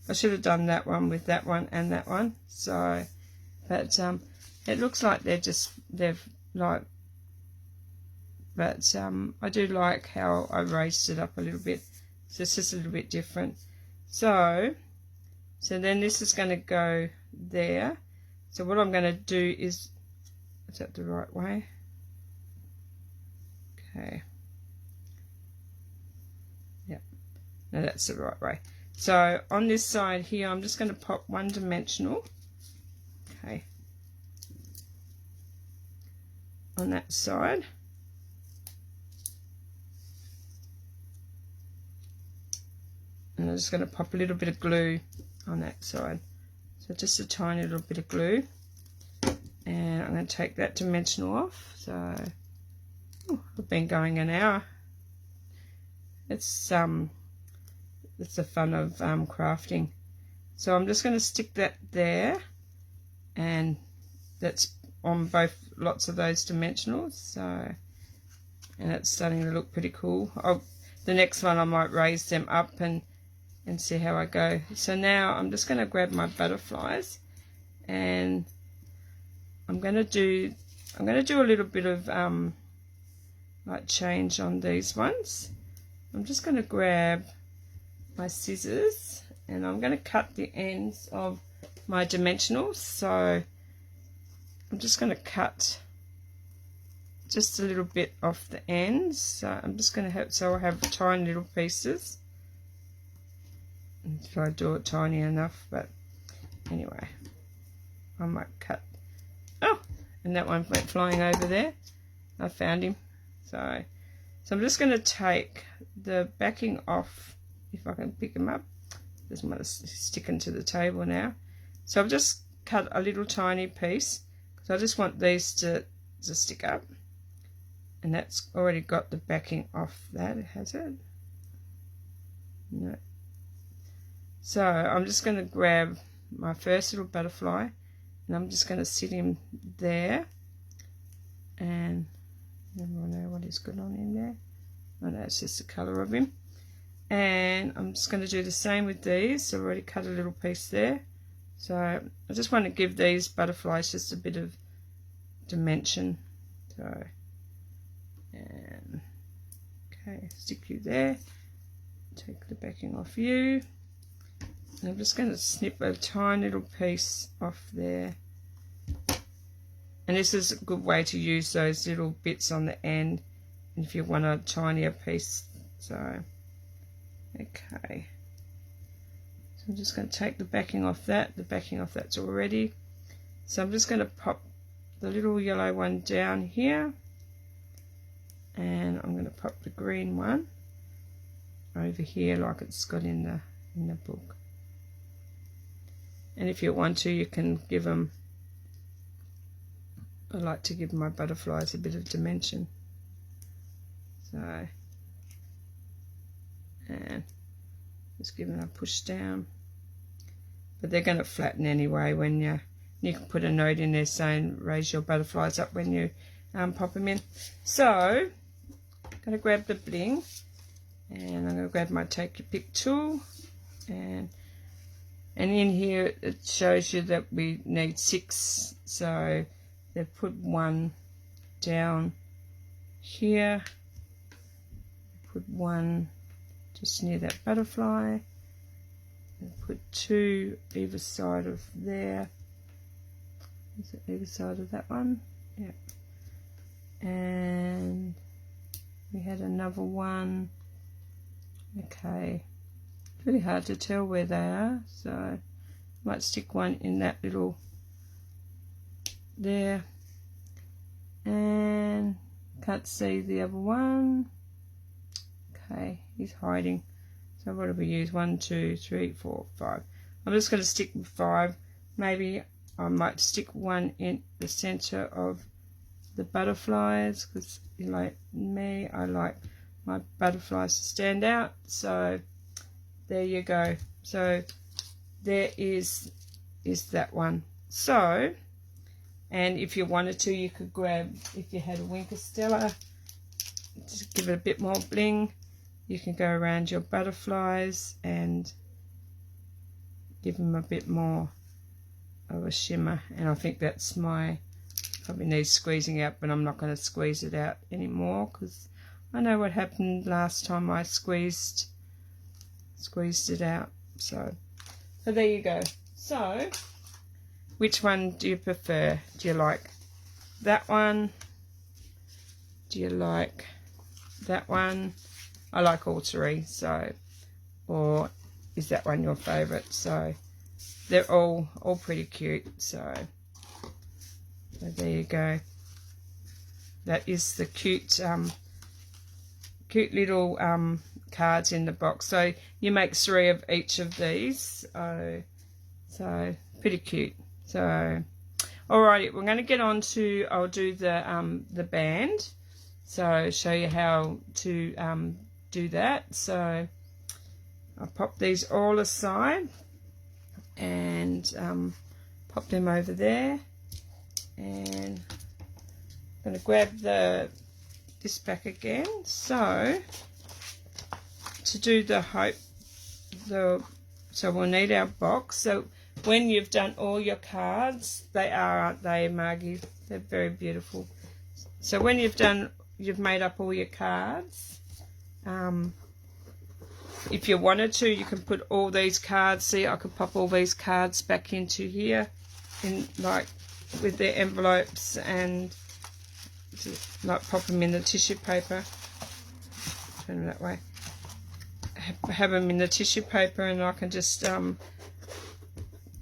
I should have done that one with that one and that one. So, but it looks like they've like, but I do like how I raised it up a little bit. So it's just a little bit different. So then this is going to go there. So what I'm going to do is that the right way? Okay. Yep. No, that's the right way. So on this side here, I'm just going to pop one dimensional. Okay. On that side. And I'm just going to pop a little bit of glue on that side. So just a tiny little bit of glue. And I'm going to take that dimensional off. So I've been going an hour. It's the fun of crafting. So I'm just going to stick that there, and that's on both lots of those dimensionals. So, and it's starting to look pretty cool. The next one I might raise them up and see how I go. So now I'm just going to grab my butterflies, and I'm going to do a little bit of like change on these ones. I'm just going to grab my scissors, and I'm going to cut the ends of my dimensionals. So I'm just going to cut just a little bit off the ends. So I'm just going to have, so I have tiny little pieces. If I do it tiny enough, but anyway, I might cut. Oh, and that one went flying over there. I found him. So I'm just going to take the backing off, if I can pick him up. Doesn't want to sticking to the table now. So I've just cut a little tiny piece because I just want these to stick up. And that's already got the backing off that, has it? No. So I'm just going to grab my first little butterfly, and I'm just going to sit him there. And everyone know what he's got on him there. Oh no, it's just the colour of him. And I'm just going to do the same with these. So I've already cut a little piece there. So I just want to give these butterflies just a bit of dimension. So, and okay, stick you there. Take the backing off you. And I'm just going to snip a tiny little piece off there. And this is a good way to use those little bits on the end if you want a tinier piece. So, okay. So I'm just going to take the backing off that. The backing off that's already. So I'm just going to pop the little yellow one down here. And I'm going to pop the green one over here like it's got in the book. And if you want to, you can give them, I like to give my butterflies a bit of dimension. So, and just give them a push down. But they're going to flatten anyway when you can put a note in there saying raise your butterflies up when you pop them in. So, I'm going to grab the bling, and I'm going to grab my take your pick tool, and And in here it shows you that we need 6, so they've put 1 down here, put 1 just near that butterfly, and put 2 either side of there. Is it either side of that one? Yeah. And we had another 1. Okay, it's really hard to tell where they are, so I might stick 1 in that little there, and can't see the other one. Okay, he's hiding. So what do we use? 1, 2, 3, 4, 5. I'm just going to stick with 5. Maybe I might stick 1 in the center of the butterflies, because like me, I like my butterflies to stand out. So there you go. So there is that one. So, and if you wanted to, you could grab, if you had a Winker Stella, just give it a bit more bling. You can go around your butterflies and give them a bit more of a shimmer. And I think that's probably needs squeezing out, but I'm not going to squeeze it out anymore, because I know what happened last time I squeezed it out. So there you go. So which one do you prefer? Do you like that one? Do you like that one? I like all 3, so, or is that one your favorite? So they're all pretty cute. So there you go. That is the cute little cards in the box. So you make 3 of each of these. So pretty cute. So alrighty, we're going to get on to, I'll do the band. So show you how to do that. So I'll pop these all aside and pop them over there. And I'm going to grab this back again. So to do the hope, so we'll need our box. So when you've done all your cards, they are, aren't they, Margie? They're very beautiful. So when you've made up all your cards, if you wanted to, you can put all these cards. See, I could pop all these cards back into here, in like with their envelopes, and like pop them in the tissue paper. Turn them that way. Have them in the tissue paper, and I can just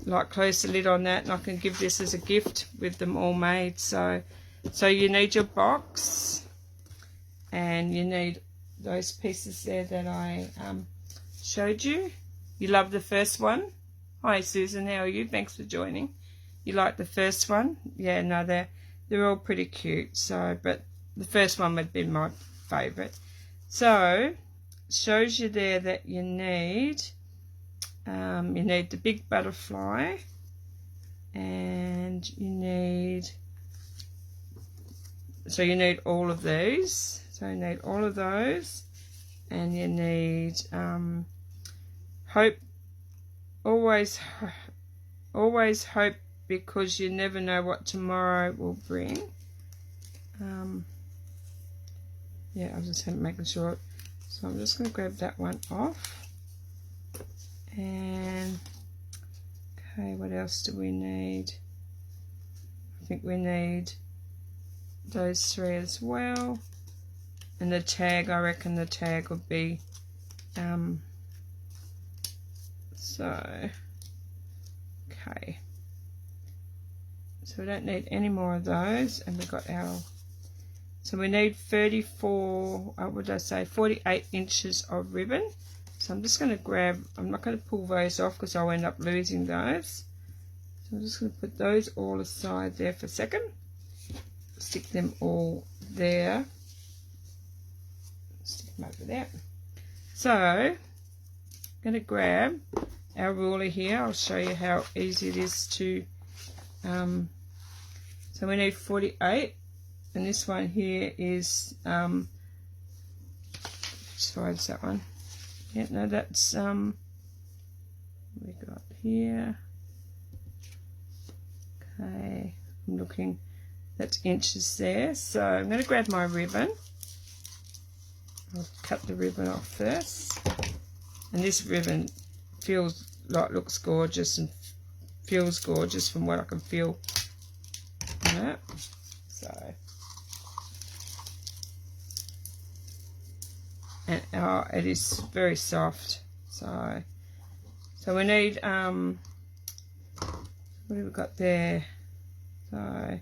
like close the lid on that, and I can give this as a gift with them all made. So you need your box, and you need those pieces there that I showed you. You love the first one? Hi Susan, how are you? Thanks for joining. You like the first one? Yeah, no, they're all pretty cute. So, but the first one would be my favourite. So shows you there that you need the big butterfly, and you need all of these. So you need all of those, and you need hope. Always hope, because you never know what tomorrow will bring. Yeah, I was just making sure. So I'm just going to grab that one off. And okay, what else do we need? I think we need those 3 as well. And the tag, I reckon the tag would be so okay. So we don't need any more of those, and we got our, so we need 48 inches of ribbon. So I'm just going to grab, I'm not going to pull those off because I'll end up losing those. So I'm just going to put those all aside there for a second. Stick them all there. Stick them over there. So I'm going to grab our ruler here. I'll show you how easy it is to, so we need 48, and this one here is, which side's that one? Yeah, no, that's we got here. Okay, I'm looking, that's inches there. So I'm going to grab my ribbon. I'll cut the ribbon off first. And this ribbon looks gorgeous and feels gorgeous from what I can feel on it. So, and it is very soft. So we need what have we got there? So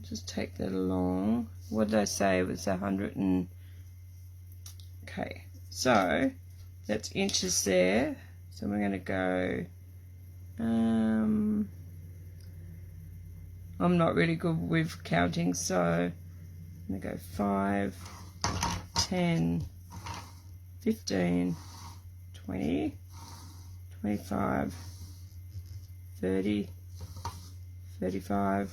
just take that along. What did I say? It was 100 and okay. So that's inches there. So we're going to go. I'm not really good with counting, so I'm going to go 5, 10, 15, 20, 25, 30, 35,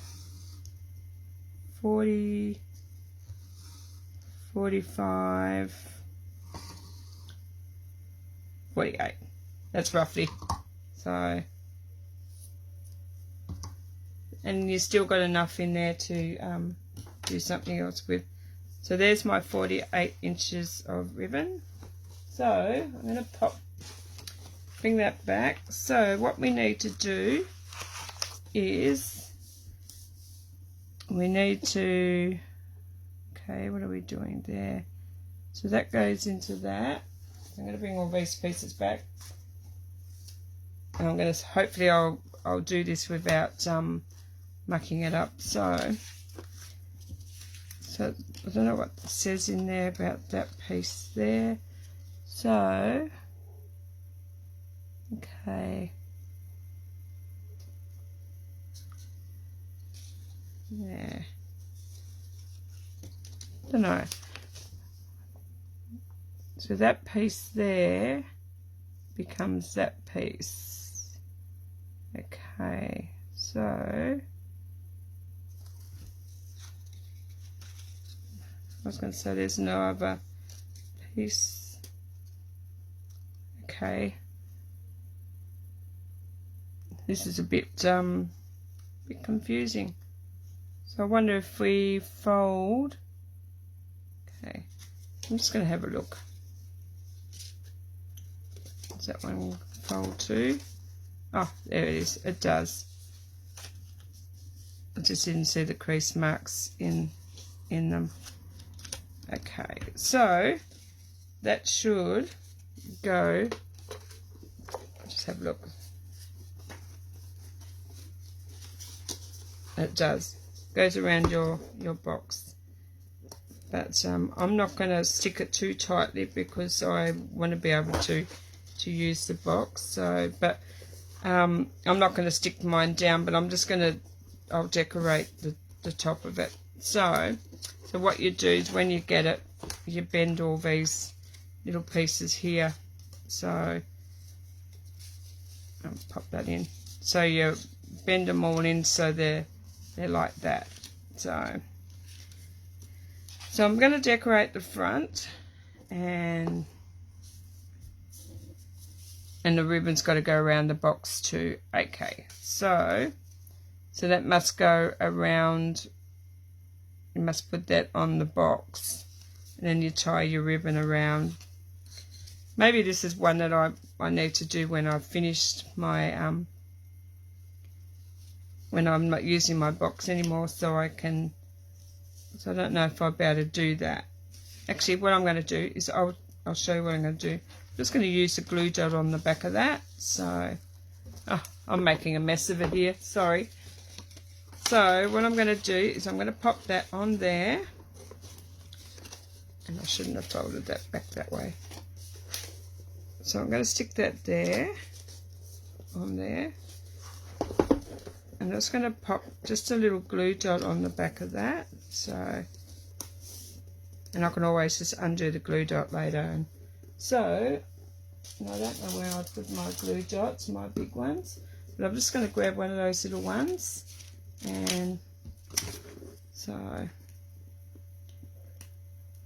40, 45, 48. That's roughly. So, and you've still got enough in there to do something else with. So there's my 48 inches of ribbon. So I'm going to bring that back. So what we need to do is we need to, okay, what are we doing there? So that goes into that. I'm going to bring all these pieces back. And I'm going to, hopefully I'll do this without mucking it up. So I don't know what it says in there about that piece there. So, okay. Yeah. Don't know. So that piece there becomes that piece. Okay. So I was going to say there's no other piece. Okay. This is a bit confusing. So I wonder if we fold. Okay. I'm just going to have a look. Does that one fold too? Oh, there it is. It does. I just didn't see the crease marks in them. Okay, so that should go. Just have a look. It does. Goes around your box. But I'm not going to stick it too tightly because I want to be able to use the box. So, but I'm not going to stick mine down, but I'm just going to, I'll decorate the top of it. So what you do is when you get it, you bend all these little pieces here. So I'll pop that in. So you bend them all in so they're like that. So I'm going to decorate the front, and the ribbon's got to go around the box too. Okay, so that must go around. You must put that on the box, and then you tie your ribbon around. Maybe this is one that I need to do when I've finished my when I'm not using my box anymore, so I don't know if I'll be able to do that. Actually, what I'm going to do is I'll show you what I'm going to do. I'm just going to use the glue dot on the back of that. So, I'm making a mess of it here. Sorry. So what I'm going to do is I'm going to pop that on there. And I shouldn't have folded that back that way. So I'm going to stick that there, on there. I'm just going to pop just a little glue dot on the back of that. So, and I can always just undo the glue dot later. And so, I don't know where I put my glue dots, my big ones, but I'm just going to grab one of those little ones, and so,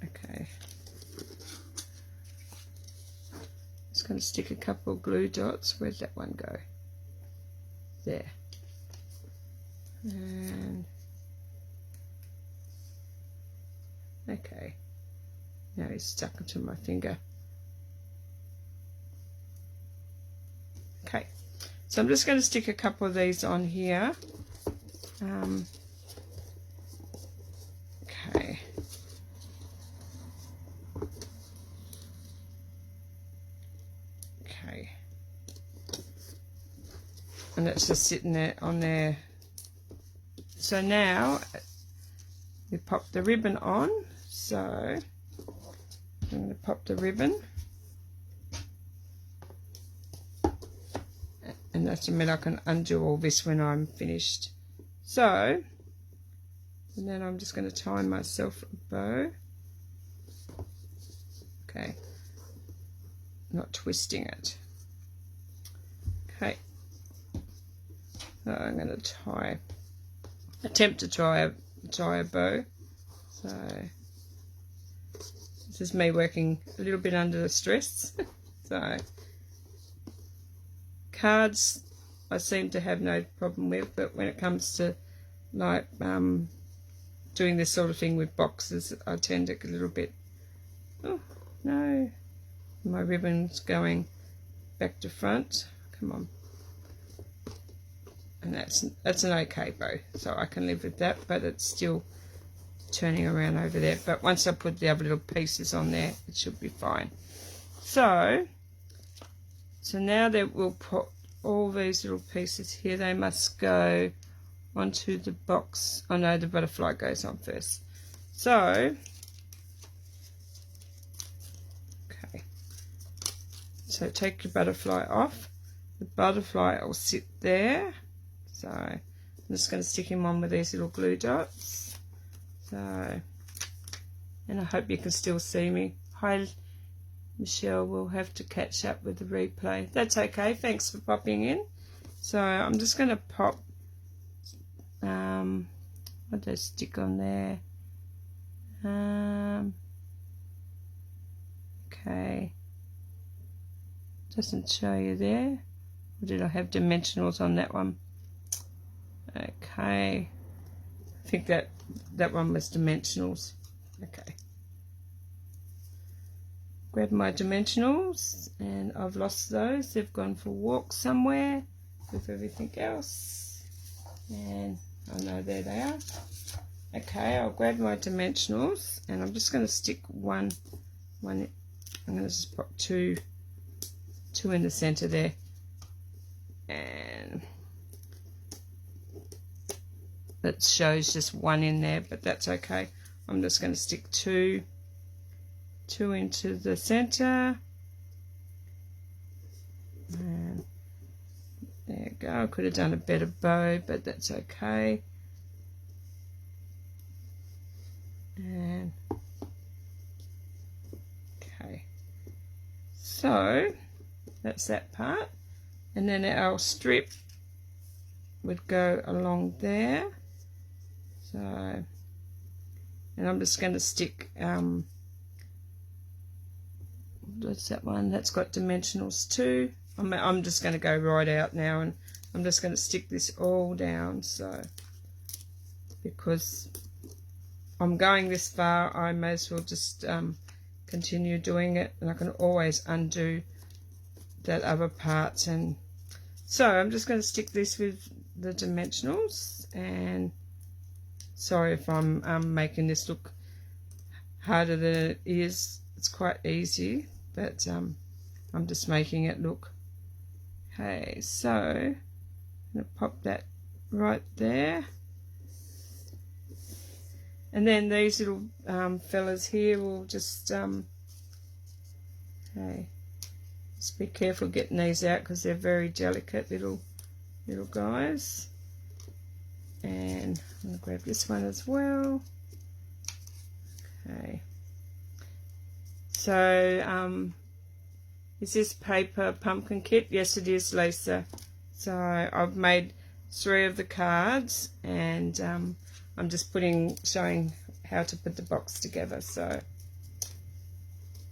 okay. going to stick a couple of glue dots. Where'd that one go? There. And okay, now it's stuck into my finger. Okay, so I'm just going to stick a couple of these on here. Okay. Okay. And it's just sitting there on there. So now we pop the ribbon on. So I'm going to pop the ribbon. And that's a minute I can undo all this when I'm finished. So, and then I'm just going to tie myself a bow. Okay, not twisting it. Okay, so I'm going to attempt to tie a bow. So this is me working a little bit under the stress. So cards I seem to have no problem with, but when it comes to like doing this sort of thing with boxes, I tend to get a little bit, oh no, my ribbon's going back to front, come on. And that's an okay bow, so I can live with that, but it's still turning around over there. But once I put the other little pieces on there, it should be fine. So now that we'll put all these little pieces here, they must go onto the box. Oh no, the butterfly goes on first. So, okay. So take your butterfly off. The butterfly will sit there. So I'm just going to stick him on with these little glue dots. So, and I hope you can still see me. Hi, Michelle, will have to catch up with the replay. That's okay. Thanks for popping in. So I'm just going to pop, what do I stick on there? Okay. Doesn't show you there. Or did I have dimensionals on that one? Okay. I think that one was dimensionals. Okay. Grab my dimensionals, and I've lost those. They've gone for a walk somewhere with everything else. And oh no, there they are. Okay, I'll grab my dimensionals, and I'm just going to stick one. I'm going to just pop two in the center there, and that shows just one in there, but that's okay. I'm just going to stick two into the center, and there you go. I could have done a better bow, but that's okay. And okay, so that's that part, and then our strip would go along there. So, and I'm just going to stick what's that one? That's got dimensionals too. I'm just going to go right out now, and I'm just going to stick this all down. So, because I'm going this far, I may as well just continue doing it, and I can always undo that other part. And so I'm just going to stick this with the dimensionals, and sorry if I'm making this look harder than it is. It's quite easy, but I'm just making it look. Okay, so I'm going to pop that right there. And then these little fellas here will just, okay, just be careful getting these out because they're very delicate little guys. And I'm going to grab this one as well. Okay. So, is this paper pumpkin kit? Yes, it is, Lisa. So I've made 3 of the cards, and I'm just showing how to put the box together. So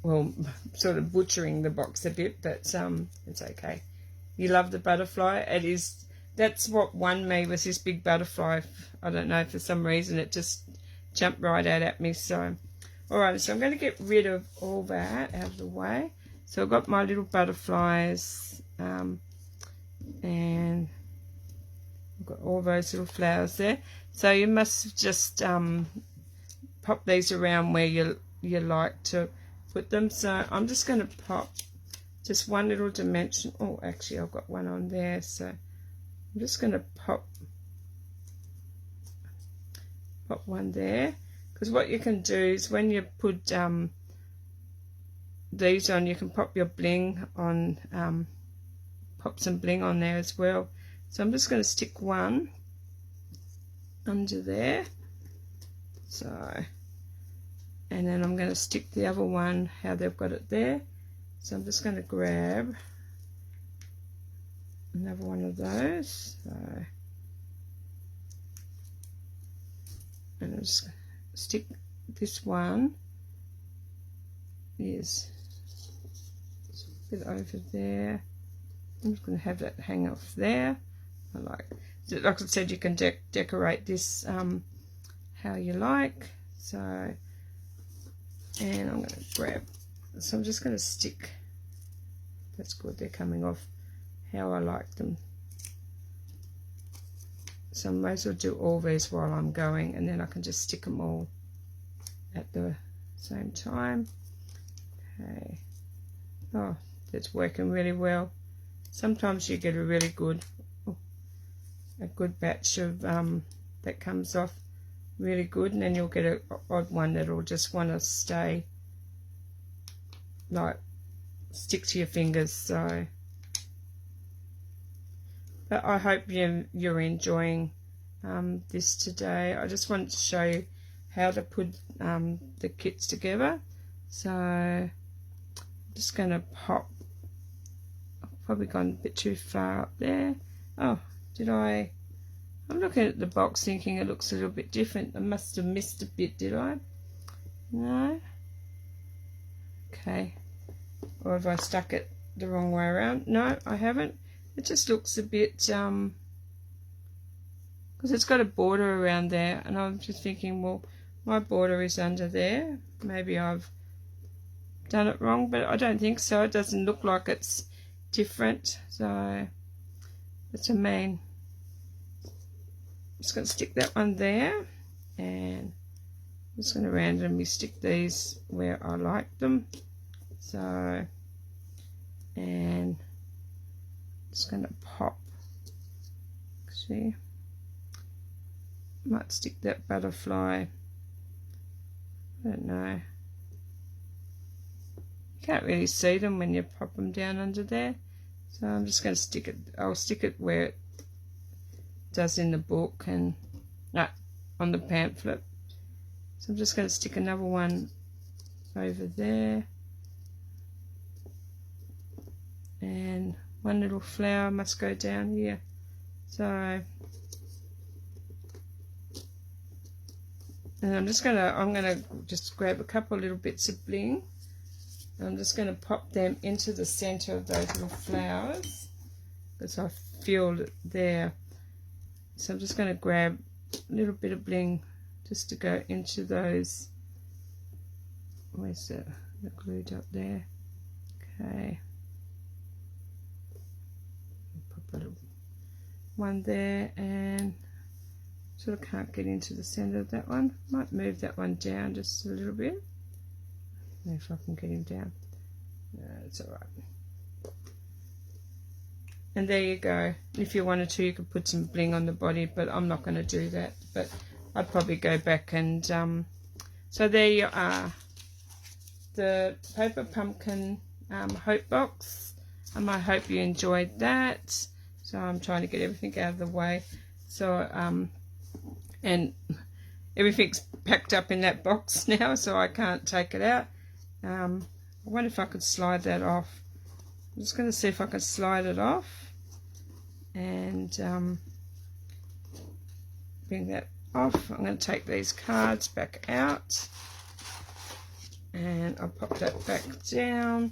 well, sort of butchering the box a bit, but it's okay. You love the butterfly. It is, that's what won me, was this big butterfly. I don't know, for some reason it just jumped right out at me. So alright, so I'm going to get rid of all that out of the way. So I've got my little butterflies, and I've got all those little flowers there. So you must just pop these around where you like to put them. So I'm just going to pop just one little dimension. Oh, actually I've got one on there, so I'm just going to pop one there, because what you can do is when you put these on, you can pop your bling on, pop some bling on there as well. So I'm just going to stick one under there, so, and then I'm going to stick the other one how they've got it there. So I'm just going to grab another one of those, so, and I'll just stick this one is a bit over there. I'm just going to have that hang off there. Like I said, you can decorate this how you like. So, and I'm going to grab, so I'm just going to stick, that's good, they're coming off how I like them. So I may as well do all these while I'm going, and then I can just stick them all at the same time. Okay. Oh, that's working really well. Sometimes you get a really good, a good batch of that comes off really good, and then you'll get an odd one that'll just want to stay, like, stick to your fingers. So, but I hope you're enjoying this today. I just wanted to show you how to put the kits together. So I'm just going to pop, I've probably gone a bit too far up there. Oh, I'm looking at the box thinking it looks a little bit different. I must have missed a bit, did I? No? Okay. Or have I stuck it the wrong way around? No, I haven't. It just looks a bit, because it's got a border around there, and I'm just thinking, well, my border is under there. Maybe I've done it wrong, but I don't think so. It doesn't look like it's different. So that's a main. I'm just going to stick that one there, and I'm just going to randomly stick these where I like them. So, and just going to pop, see, might stick that butterfly, I don't know, you can't really see them when you pop them down under there, so I'm just going to stick it, I'll stick it where it does in the book, and no, on the pamphlet. So I'm just going to stick another one over there, and one little flower must go down here. So, and I'm gonna just grab a couple of little bits of bling. I'm just going to pop them into the center of those little flowers, because I feel it there. So I'm just going to grab a little bit of bling just to go into those. Where's the glued up there? Okay. Pop a little one there, and sort of can't get into the center of that one. Might move that one down just a little bit. If I can get him down. No, it's alright. And there you go. If you wanted to, you could put some bling on the body, but I'm not going to do that. But I'd probably go back and so there you are, the paper pumpkin hope box. I hope you enjoyed that. So I'm trying to get everything out of the way. So and everything's packed up in that box now, so I can't take it out. I wonder if I could slide that off. I'm just going to see if I can slide it off and bring that off. I'm going to take these cards back out, and I'll pop that back down,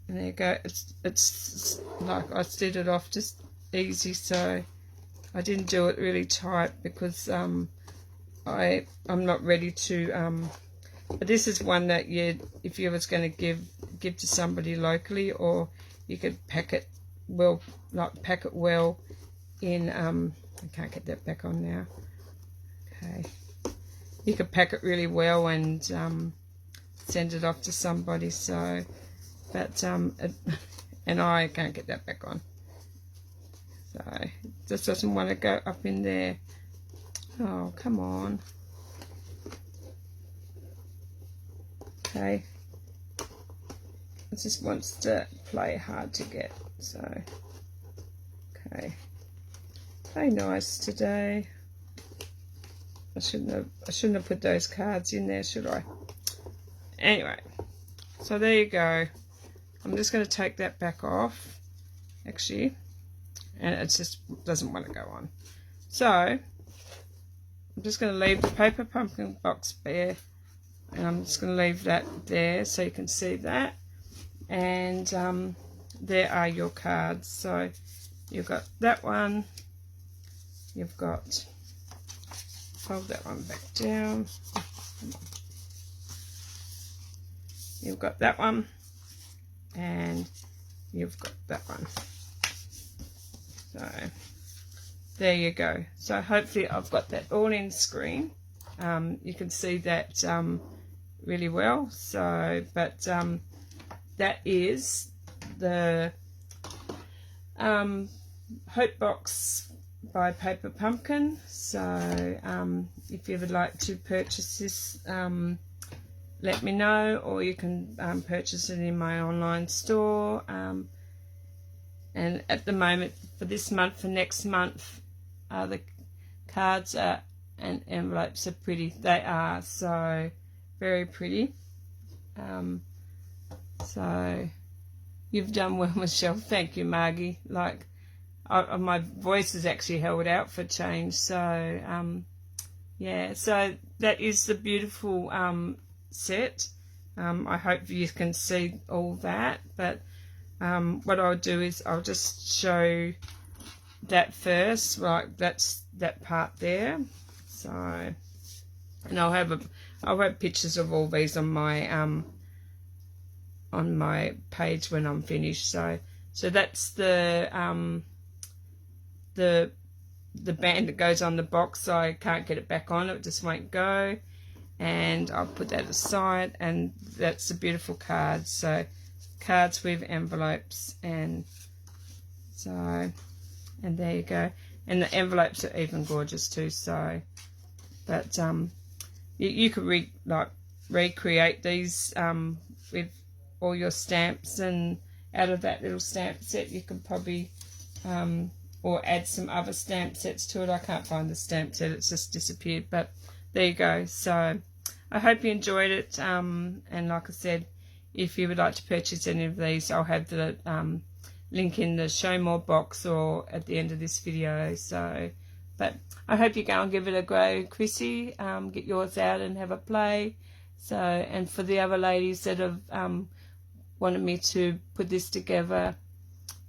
and there you go. It's like I slid it off just easy, so I didn't do it really tight because I'm not ready to but this is one that if you was going to give to somebody locally, or you could pack it well, in I can't get that back on now. Okay, you could pack it really well and send it off to somebody. So, but and I can't get that back on. So it just doesn't want to go up in there. Oh, come on. Okay. It just wants to play hard to get. So, okay. Play nice today. I shouldn't have put those cards in there, should I? Anyway, so there you go. I'm just going to take that back off, actually, and it just doesn't want to go on. So I'm just going to leave the paper pumpkin box bare, and I'm just going to leave that there so you can see that. And there are your cards. So you've got that one. You've got, hold that one back down. You've got that one, and you've got that one. So there you go. So hopefully I've got that all in screen. You can see that really well. So, but that is the Hope Box by Paper Pumpkin. So if you would like to purchase this, let me know, or you can purchase it in my online store. And at the moment, for this month, for next month, the cards and envelopes are pretty. They are so very pretty. So you've done well, Michelle. Thank you, Margie. Like, my voice is actually held out for change. So yeah. So that is the beautiful set. I hope you can see all that, but what I'll do is I'll just show that first, like that's that part there. So, and I'll have pictures of all these on my page when I'm finished. So that's the band that goes on the box. So I can't get it back on; it just won't go. And I'll put that aside, and that's a beautiful card. So cards with envelopes, and so, and there you go. And the envelopes are even gorgeous too. So, but you could recreate these with all your stamps, and out of that little stamp set you could probably or add some other stamp sets to it. I can't find the stamp set, it's just disappeared, but there you go. So I hope you enjoyed it, and like I said, if you would like to purchase any of these, I'll have the link in the show more box or at the end of this video. So, but I hope you go and give it a go, Chrissy. Get yours out and have a play. So, and for the other ladies that have wanted me to put this together,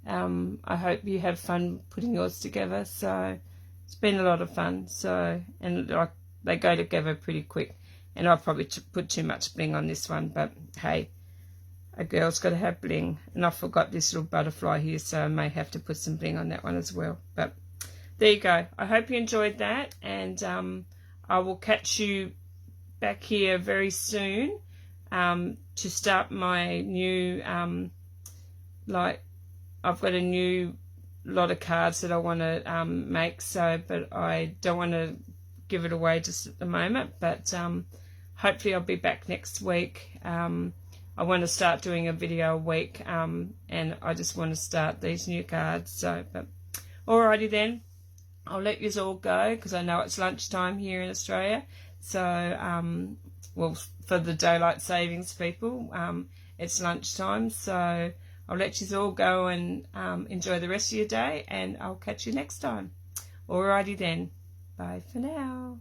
I hope you have fun putting yours together. So it's been a lot of fun. So, and like they go together pretty quick. And I probably put too much bling on this one, but hey, a girl's got to have bling. And I forgot this little butterfly here, so I may have to put some bling on that one as well. But there you go. I hope you enjoyed that, and I will catch you back here very soon to start my new, like, I've got a new lot of cards that I want to make, so, but I don't want to give it away just at the moment, but hopefully I'll be back next week. I want to start doing a video a week, and I just want to start these new cards. So, but alrighty then, I'll let you all go because I know it's lunchtime here in Australia. So, well, for the daylight savings people, it's lunchtime. So I'll let you all go and enjoy the rest of your day, and I'll catch you next time. Alrighty then, bye for now.